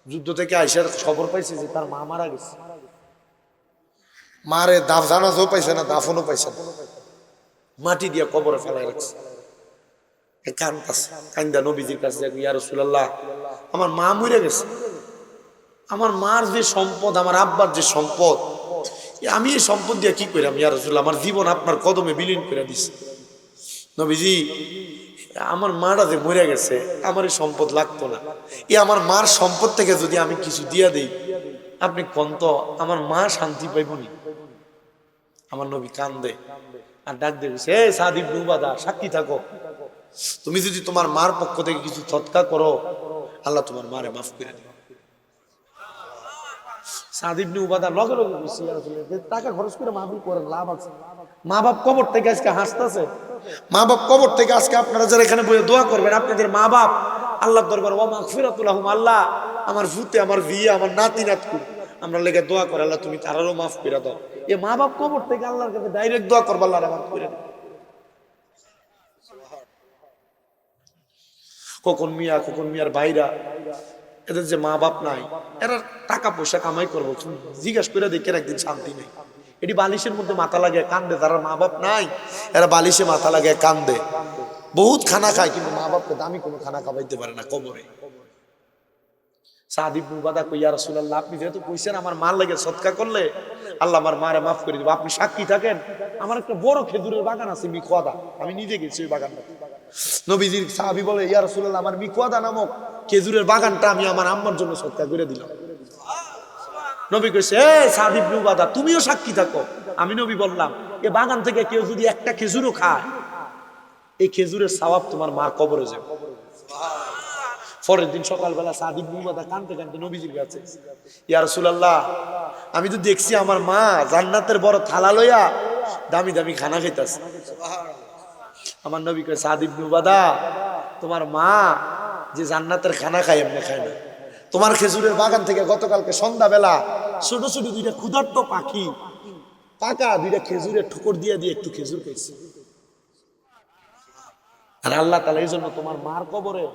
যুদ্ধ থেকে আইসার খবর পাইছে যে তার মা মারা গেছে। মারে দাফ জানাজও পাইছে না, দাফনও পাইছে না, মাটি দিয়ে কবরে ফেলাই রাখছে। কান্দা নবীজির কাছে, ইয়া রাসূলুল্লাহ, আমার মা মরে গেছে, আমার মার যে সম্পদ, আমার আব্বার যে সম্পদ, আমি এই সম্পদ দিয়ে কি কইরাম ইয়া রাসূলুল্লাহ? আমার জীবন আপনার কদমে বিলীন করে দিছি। নবীজি আমার মাটা যে মরে গেছে, আমার এই সম্পদ লাগতো না, আমার মার সম্পদ থেকে যদি আমি কিছু দিয়া দেই, আপনি কোন তো আমার মা শান্তি পাইবনি। আমার নবী কান্দে আর ডাক দিয়েছে, এ সাদ ইবনে উবাদা, সাক্ষী থাকো, তুমি যদি তোমার মার পক্ষ থেকে কিছু সদকা করো, আল্লাহ তোমার মারে মাফ করে দেবে। সাদ ইবনে উবাদা লগে লগে বলছে, ইয়া রাসূলুল্লাহ, টাকা খরচ করে মাহফিল করেন, লাভ আছে। মা বাপ কবর থেকে আজকে হাসতেছে, মা বাপ কবর থেকে আজকে আপনারা যারা এখানে বসে দোয়া করবেন, আপনাদের মা বাপ আল্লাহর দরবারে ওয়া মাগফিরাতুল লাহুম, আল্লাহ আমার ভূতে, আমার বিয়ে, আমার নাতি নাতকু, আমরা লেগে দোয়া করে, আল্লাহ তুমি তারারও মাফ করে দাও। এ মা বাপ কবর থেকে আল্লাহর কাছে ডাইরেক্ট দোয়া করবে, আল্লাহ মাফ করে দেবে। খোকন মিয়া, খোকন মিয়ার ভাইরা, এদের যে মা বাপ নাই, এরা টাকা পয়সা কামাই করবো, জিজ্ঞাসা করে দেখেন একদিন শান্তি নেই। এটি বালিশের মধ্যে মাথা লাগে কান্দে, যারা মা বাপ নাই এরা বালিশে মাথা লাগে কান্দে, বহুত খানা খায় কিন্তু মা বাপকে দামি কোনো খানা খাওয়াইতে পারে না কবরে। সাদ ইবনে উবাদা কই, ইয়া রাসূলুল্লাহ, আপনি যেহেতু কইছেন আমার মার লাগে সদকা করলে আল্লাহ আমার মারে মাফ করে দিবে, আপনি সাক্ষী থাকেন, আমার একটা বড় খেজুরের বাগান আছে মিকওয়াদা, আমি নিজে গেছি ওই বাগানটা। নবীজির সাহাবী বলে, ইয়া রাসূলুল্লাহ, আমার মিকওয়াদা নামক খেজুরের বাগানটা আমি আমার আম্মার জন্য সদকা করে দিলাম। নবী কইছে, এ সাদ ইবনে উবাদা, তুমিও সাক্ষী থাকো। আমি নবী বললাম, এ বাগান থেকে কেউ যদি একটা খেজুরও খায়, এই খেজুরের সওয়াব তোমার মা কবরে যাবে। পরের দিন সকালবেলা সাদ ইবনে উবাদা কাঁদতে কাঁদতে নবীজির কাছে, ইয়া রাসূলুল্লাহ, আমি তো দেখছি আমার মা জান্নাতের বড় থালা লইয়া দামি দামি খানা খাইতাছে। আমার নবী কয়, সাদ ইবনে উবাদা, তোমার মা যে জান্নাতের খানা খায় এমনি খায় না। তোমার খেজুরের বাগান থেকে গতকালকে সন্ধ্যাবেলা ছোট ছোট দুইটা ক্ষুধার্ত পাখি পাকা দুইটা খেজুরের ঠোকর দিয়ে দিয়ে একটু খেজুর পেয়েছে। আর আল্লাহ তাআলা এই জন্য তোমার মার কবরে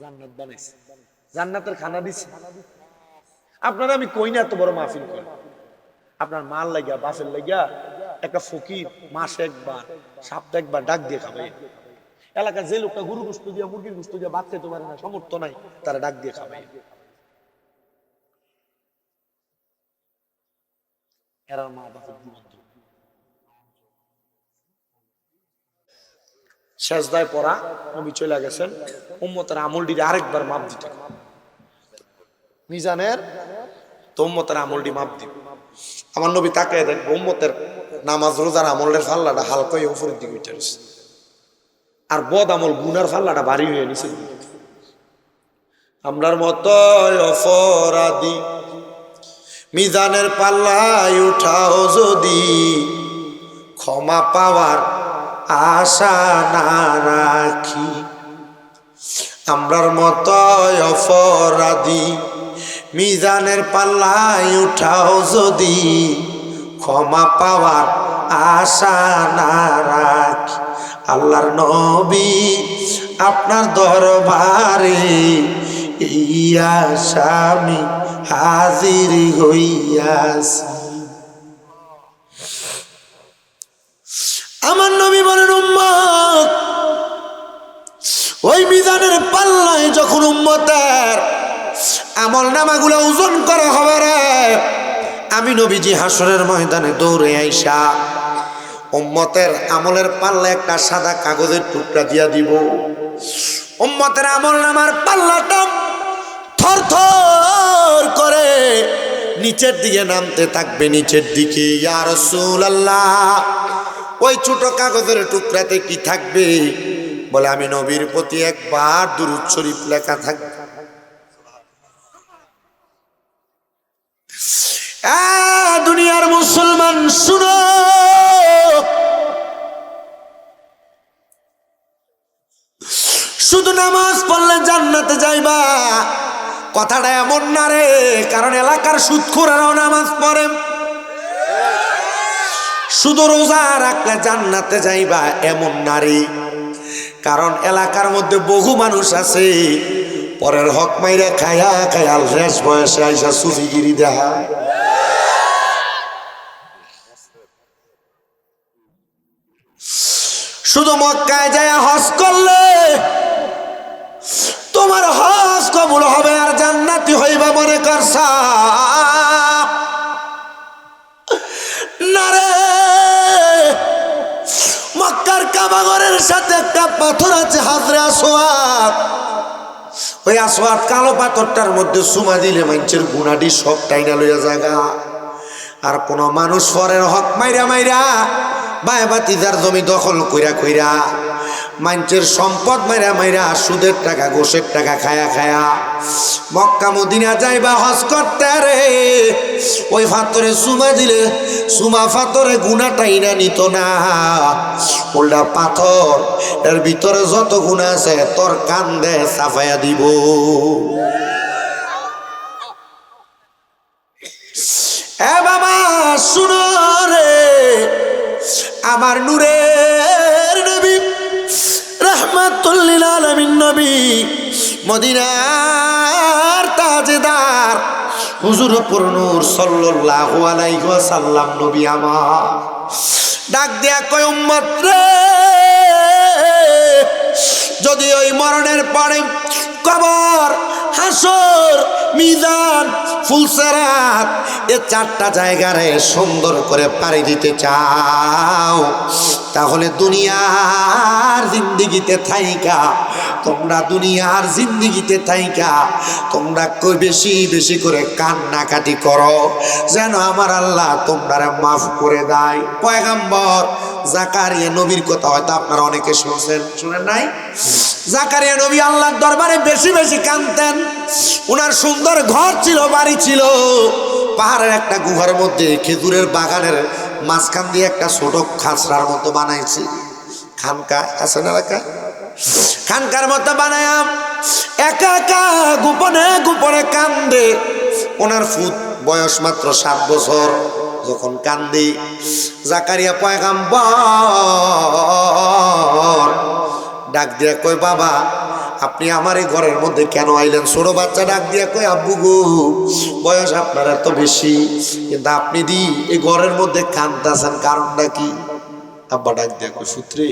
জান্নাত বানাইছে, জান্নাতের খানা দিছে। আপনারা আমি কই না এত বড় মাহফিল করেন, আপনার মার লাগিয়া বাপের লাগিয়া একটা ফকির মাসে একবার সপ্তাহে একবার ডাক দিয়ে খাবে। এলাকার যে লোকটা গরু গোশত দিয়া মুরগির গোশত দিয়া ভাত খেতে পারে না, সামর্থ্য নাই, তারা ডাক দিয়ে খাবে। এরা মা বাপের জীবন সেজদায় পড়া, নবী চলে গেছেন, উম্মতের আমলটি আরেকবার মাপ দিতে মিজানের, তো উম্মতের আমলটি মাপ দিবে। আমার নবী তাকায় দেখবো উম্মতের নামাজ রোজার আমলের ফাল্লাটা হালকা হয়ে উপরের দিকে উঠে আসছে, আর বদ আমল গুনার ফাল্লাটা ভারী হয়ে নিচে। আমরার মতো অপরাধী মিজানের পাল্লায় উঠাও যদি, ক্ষমা পাওয়ার আশা না রাখি। আমরার মতো অপরাধী মিজানের পাল্লায় উঠাও যদি, ক্ষমা পাওয়ার আশা না রাখি। আল্লাহর নবী আপনার দরবারে এই আসামি হাজির হইয়াছি। আমার নবী বলেন, উম্মত ওই মিজানের পাল্লায় যখন উম্মতের আমল নামাগুলো ওজন করা হবে রে, আমি নবীজি হাসরের ময়দানে দৌড়ে আইসা উম্মতের আমলের পাল্লায় একটা সাদা কাগজের টুকরা দিয়া দিব। উম্মতের আমল নামার পাল্লাটা থর থর করে নিচের দিকে নামতে থাকবে, নিচের দিকে। ইয়া রাসূলুল্লাহ, ওই ছোট কাগজের টুকরাতে কি থাকবে? বলে, আমি নবীর প্রতি একবার দুরূদ শরীফ লেখা থাকবে। দুনিয়ার মুসলমান শুনো, শুধু নামাজ পড়লে জান্নাতে যাইবা কথাটা এমন না রে, কারণ এলাকার সুদখোরেরাও নামাজ পড়ে। শুধু রোজা রাখলে জান্নাতে যাইবা এমন না রে, কারণ এলাকার মধ্যে বহু মানুষ আছে পরের হক মাইরা খায়া খায়া শেষ বয়সে আইসা সুফিগিরি দেখা। শুধু মক্কায় যায় হজ করলে তোমার হজ কবুল হবে আর জান্নাতি হইবা মনে করছা না রে। মক্কার কাবা ঘরের সাথে একটা পাথর আছে হাজরে আসওয়াদ। ওই আসওয়াদ কালো পাথরটার মধ্যে সুমা দিলে মানুষের গুণাটি সব টাইনা লইয়া জায়গা। আর কোন মানুষ পরের হক মাইরা মাইরা বায় বাতিদার জমি দখল কইরা কইরা মানুষের সম্পদ মাইরা মাইরা সুদের টাকা ঘোষের টাকা খায়া খায়া মক্কা মদিনা যাইবা হজ করতে রে, ওই ফাতরে সুমা দিলে সুমা ফাতরে গুণাটাই না নিত না, উল্টা পাথর এর ভিতরে যত গুণা আছে তোর কান্দে সাফাইয়া দিব। এ বাবা শুনো রে, আমার নূরের নবী রাহমাতুল লিল আলামিন নবী মদিনার তাজদার হুজুর নূর সাল্লাল্লাহু আলাইহি ওয়াসাল্লাম নবী আমার ডাক দিয়া কয় উম্মত রে, যদি ওই মরণের পরে কবর, হাসর, মিজান, ফুলসেরাত এ চারটা জায়গারে সুন্দর করে পাড়ি দিতে চাও, তাহলে দুনিয়ার জিন্দেগিতে থাইকা দুনিয়ার জিন্দেগিতে থাইকা তোমরা বেশি বেশি করে কান্নাকাটি করো, যেন আমার আল্লাহ তোমরা মাফ করে দেয়। পয়গম্বর জাকারিয়া নবীর কথা হয়তো আপনারা অনেকে শুনছেন, শুনেন নাই? জাকারিয়া নবী আল্লাহর দরবারে বেশি বেশি কাঁদতেন। ওনার সুন্দর ঘর ছিল, বাড়ি ছিল পাহাড়ের একটা গুহার মধ্যে, খেজুরের বাগানের মাঝখান দিয়ে একটা ছোট খাঁচড়ার মতো বানাইছে। খানকা আছে না এলাকা, খানকার মতো বানায়া একা একা গোপনে গোপনে কান্দে। ওনার ফুত বয়স মাত্র 7 বছর। যখন কান্দি জাকারিয়া পয়গম্বর ডাক দিয়া কই, বাবা আপনি আমার এই ঘরের মধ্যে কেন আইলেন? ছোট বাচ্চা ডাক দিয়া কই, আব্বু গো বয়স আপনার এত বেশি, কিন্তু আপনি এই ঘরের মধ্যে কান্দাছেন, কারণটা কি? আব্বা ডাক দিয়া কই, সূত্রে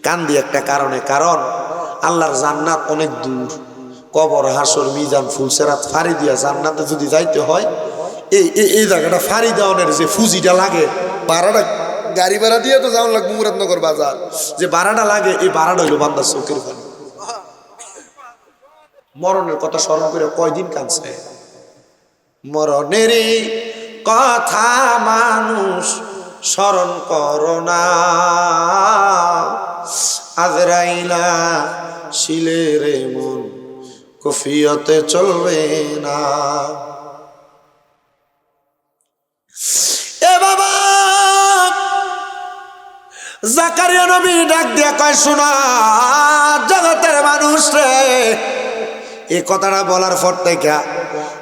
কান্দি একটা কারণে, কারণ আল্লাহর জান্নাত অনেক দূর। কবর, হাসর, মিজান, ফুলসেরাত ফাড়ি দিয়া জান্নাতে যদি যাইতে হয়, এই জায়গাটা ফাড়ি দেওয়ানের যে ফুজিটা লাগে, ভাড়াটা গাড়ি ভাড়া দিয়ে তো যাওয়া লাগবে মুরাদনগর বাজার, যে ভাড়াটা লাগে এই ভাড়াটা হইল বান্দার চোখের পানি। মরণের কথা স্মরণ করে কয়দিন কাঁদছে? মরণেরই কথা মানুষ স্মরণ করো না, আজরাইলা শিলের মন কফিয়তে চলবে না। এ বাবা জাকারিয়া নবী ডাক দিয়া কয়, শোনা জগতের মানুষ রে, এই কথাটা বলার পর থেকে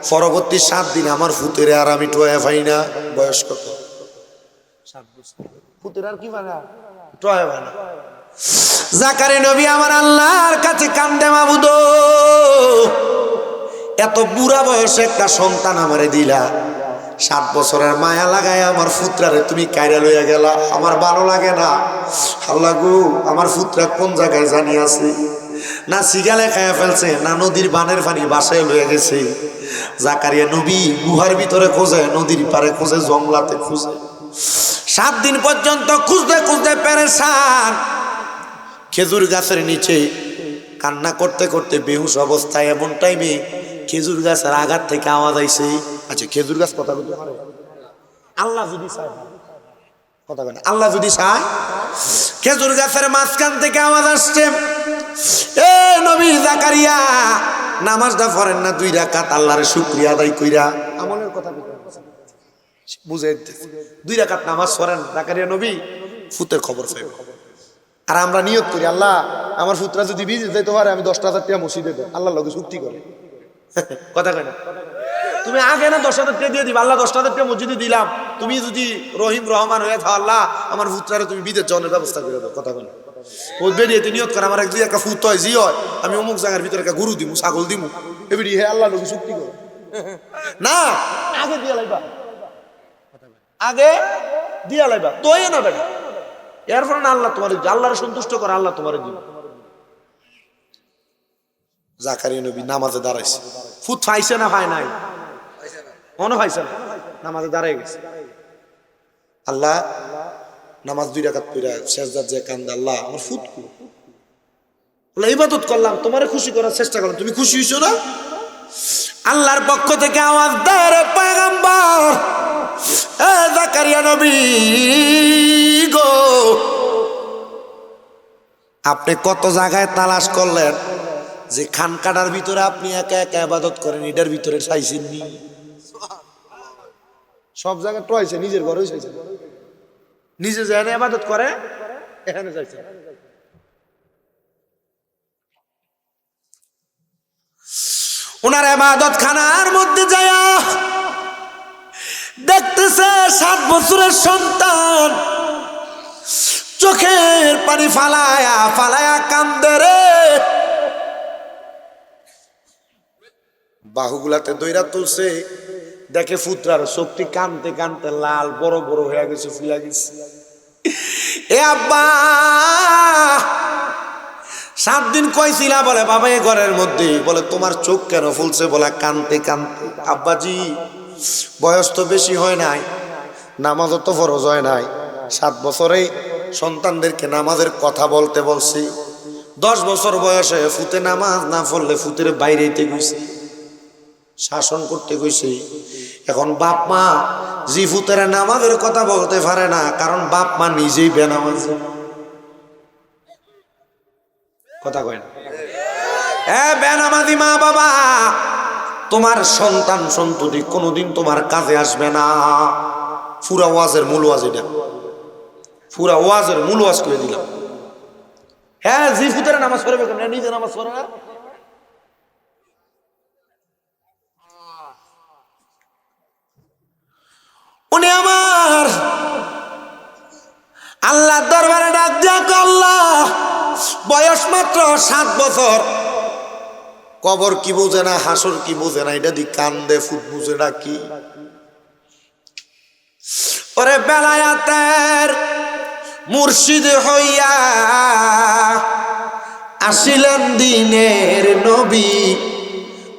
পরবর্তী 7 দিন আমার ফুতের আর আমি টোয়া পাই না। বয়স কত? 7 বছর। ফুতের আর কি বানা টোয়া পাই না। জাকারিয়া নবী আমার আল্লাহর কাছে কান্দে, মাবুদ এত বুড়া বয়সে একটা সন্তান আমারে দিলা, 7 বছরের মায়া লাগায় আমার ফুতরারে তুমি কাইরা লইয়া গেলা, আমার ভালো লাগে না। আল্লাহ গো, আমার ফুতরা কোন জায়গায় জানি আছে, না সিগালে খায়া ফেলছে, না নদীর বানের পানি বাসায় লইয়া গেছে। জাকারিয়া নবী গুহার ভিতরে খোঁজে, নদীর পারে খোঁজে, জঙ্গলাতে খুঁজে, 7 দিন পর্যন্ত খুঁজতে খুঁজতে পেরেছান। খেজুর গাছের নিচে কান্না করতে করতে বেহুশ অবস্থায় এমন টাইমে খেজুর গাছের আঘাত থেকে আওয়াজ আইছে। আচ্ছা, খেজুর গাছ কথা বলতে পারে? আল্লাহ যদি চায়, কথা বলে আল্লাহ যদি চায়, খেজুর গাছের মাঝখান থেকে আওয়াজ আসছে, এ নবী জাকারিয়া নামাজটা পড়েন না 2 রাকাত, আল্লাহর শুকরিয়া আদায় কইরা। আমলের কথা বুঝে 2 রাকাত নামাজ পড়েন জাকারিয়া নবী, ফুতের খবর পাইব। আর আমরা নিয়ত করি, আল্লাহ আমার ফুতরা যদি বিজে যেতে পারে আমি 10,000 টাকা মসজিদে দেব, আল্লাহর লগে চুক্তি করে। কথা কয় না? তুমি আগে না 10,000 টাকা দিয়ে দিবা, আল্লাহ 10,000 টাকা মসজিদে দিলাম, তুমি যদি রহিম রহমান হয়ে থাও, আল্লাহ আমার ফুতরারে তুমি বিদেশ যাওয়ার ব্যবস্থা করে দাও। কথা কয় না? ও বেরিয়ে নিয়ত করে, আমার যদি একটা ফুত হয়, জি হয়, আমি অমুক জায়গার ভিতরে একটা গরু দিমু, ছাগল দিমু, এবারে হে আল্লাহ লগে চুক্তি করে না, আগে দিয়া লাইবা, আগে দিয়া লাইবা তোই না বেটা, এর ফলে না আল্লাহ তোমার, আল্লাহরে সন্তুষ্ট করে আল্লাহ তোমার দিবে। জাকারিয়া নবী নামাজে দাঁড়াইছে, ফুত পাইছে না হয় নাই, মনে পাইছে না, নামাজে দাঁড়াই গেছে। আল্লাহ নামাজ 2 রাকাত পড়া সেজদার যে কান্দে, আল্লাহ আমার ফুটকু, বলে ইবাদত করলাম, তোমারে খুশি করার চেষ্টা করলাম, তুমি খুশি হইছো না? আল্লাহর পক্ষ থেকে আওয়াজ দেয়, রে পয়গম্বর, এ জাকারিয়া নবী গো, আপনি কত জায়গায় তালাশ করলেন, যে খানকাটার ভিতরে আপনি একা একা ইবাদত করেন, এটার ভিতরে চাইছেননি? সব জায়গায় ট্রাইছে, নিজের ঘরেও চাইছে, নিজে যেখানে ইবাদত করে এখানে চাইছে। ওনার ইবাদত খানার মধ্যে যায়া দেখতেছে 7 বছরের সন্তান চোখের পানি ফালায়া ফালায়া কান্দে রে। বাহুগুলাতে দইরা তুলছে, দেখে পুত্রার চোখটি কানতে কানতে লাল বড় বড় হয়ে গেছে, ফুলা গেছে। এ আব্বা 7 দিন কইছিলা, বলে বাবা এ ঘরের মধ্যে, বলে তোমার চোখ কেন ফুলছে, বলে কানতে কানতে। আব্বাজি বয়স তো বেশি হয় নাই, নামাজও তো ফরজ হয় নাই, 7 বছরে সন্তানদেরকে নামাজের কথা বলতে বলছি, 10 বছর বয়সে ফুতে নামাজ না পড়লে ফুতের বাইরেতে গেছে, শাসন করতে গেছে। এখন বাপ মা জি ফুতের নামাজের কথা বলতে পারে না, কারণ বাপ মা নিজেই বেনামাজ। কথা কয় না? এ বেনামাজি মা বাবা, তোমার সন্তান সন্ততি কোনোদিন তোমার কাজে আসবে না। পুরা ওয়াজের মূল ওয়াজ এটা, পুরা ওয়াজের মূল ওয়াজ করে দিলাম। হ্যাঁ, জি ফুতের নামাজ পড়বে কেন, নিজে নামাজ পড়ে না? উনি আমার আল্লাহ দরবারে ডাক দিয়া, আল্লাহ বয়স মাত্র 7 বছর, কবর কি বোঝে না, হাসর কি বোঝে না, এটা দি কান্দে, ফুট বুঝে না কি। ওরে বেলায়াতের মুর্শিদ হইয়া আসিলেন দিনের নবী,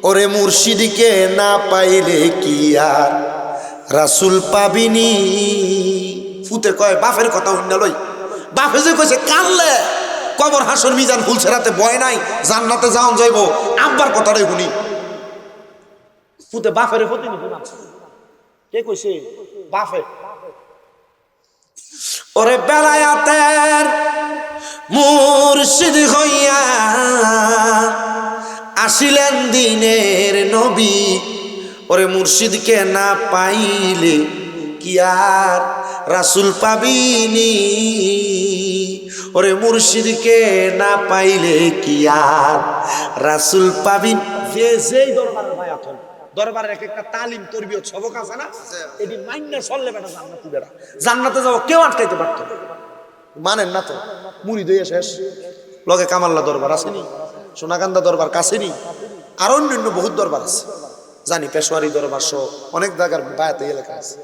ওরে মুর্শিদকে না পাইলে কি আর রাসূল পাবিনি। ফুতে কয় বাপের কথা হইনা লই, বাপে যে কইছে কানলে কবর হাসর মিজান ফুলছে, রাতে ভয় নাই, জান্নাতে যাওন যাইব, আব্বার কথাটাই শুনি। ফুতে বাপের প্রতি কে কইছে? বাপে। ওরে বেলায়াতের মুর্শিদ হইয়া আসিলেন দিনের নবী, ওরে মুর্শিদকে না পাইলে কি আর রাসূল পাবিনি। ওরে মুর্শিদকে না পাইলে কি আর রাসূল পাবিন। যে যেই দরবারের ভাই এখন দরবারের এক একটা তালিম তরবিয়ত সবক আছে না, এটি মাইন্না চললে বেটা জান্নাতি বেটা, জান্নাতে যাও কেউ আটকাইতে পারতো না। মানেন না তো, মুড়ি দইয়া শেষ। লগে কামাল্লা দরবার আসেনি, সোনাকান্দা দরবার কাছেনি, আর অন্যান্য বহুত দরবার আছে, জানি পেশোয়ারি দরবার সহ অনেক জায়গার বায়াতে এলাকা আছে।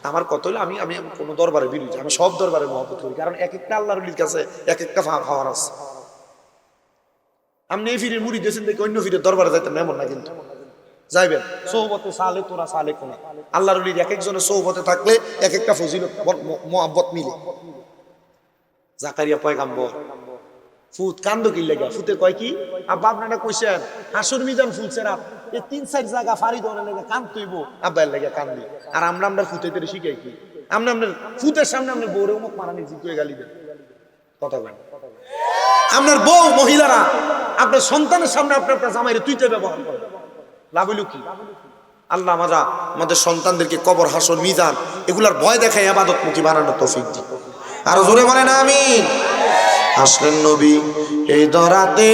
আমার কত হলে আমি আমি কোনো দরবারে বিরোধী, আমি সব দরবারে মহব্বত করি, কারণ এক একটা আল্লাহর ওলির কাছে এক একটা পাওয়ার আছে। আপনি এই ফিরের মুড়ি দিয়েছেন দেখে অন্য ফিরের দরবারে যাইতেন এমন না, কিন্তু যাইবেন সৌবতে সালে তোরা সালে কোনা। আল্লাহর ওলির এক একজনের সৌবতে থাকলে এক একটা ফজিলত মহব্বত মিলে। জাকারিয়া পয়গাম্বর ফুত কান্দ কি লেগা, ফুতে কয় কি আব্বা আপনারা কইছেন হাসুর মিজান ফুলছে রাত, এই 3-4 জায়গা ফাড়ি দেওয়ার লেগে কান তুইব, আব্বার লেগে কান্দি। আর আমরা ফুতেতে শিখাই কি, আমরা ফুতের সামনে আমরা বউরে মুখ মারানি জিত হয়ে গালি দেন। কথা বলেন, আপনার বউ মহিলারা আপনার সন্তানের সামনে আপনার জামাইরে তুইতে ব্যবহার করেন, লাভ হইল কি? আল্লাহ আমাদের সন্তানদেরকে কবর হাসর মিজান এগুলার ভয় দেখায় ইবাদত মুখী বানানোর তৌফিক দিন। আরো জোরে বলেন আমিন। আসলেন নবী এই দরাতে,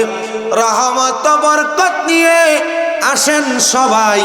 রহমত বরকত নিয়ে আসেন সবাই।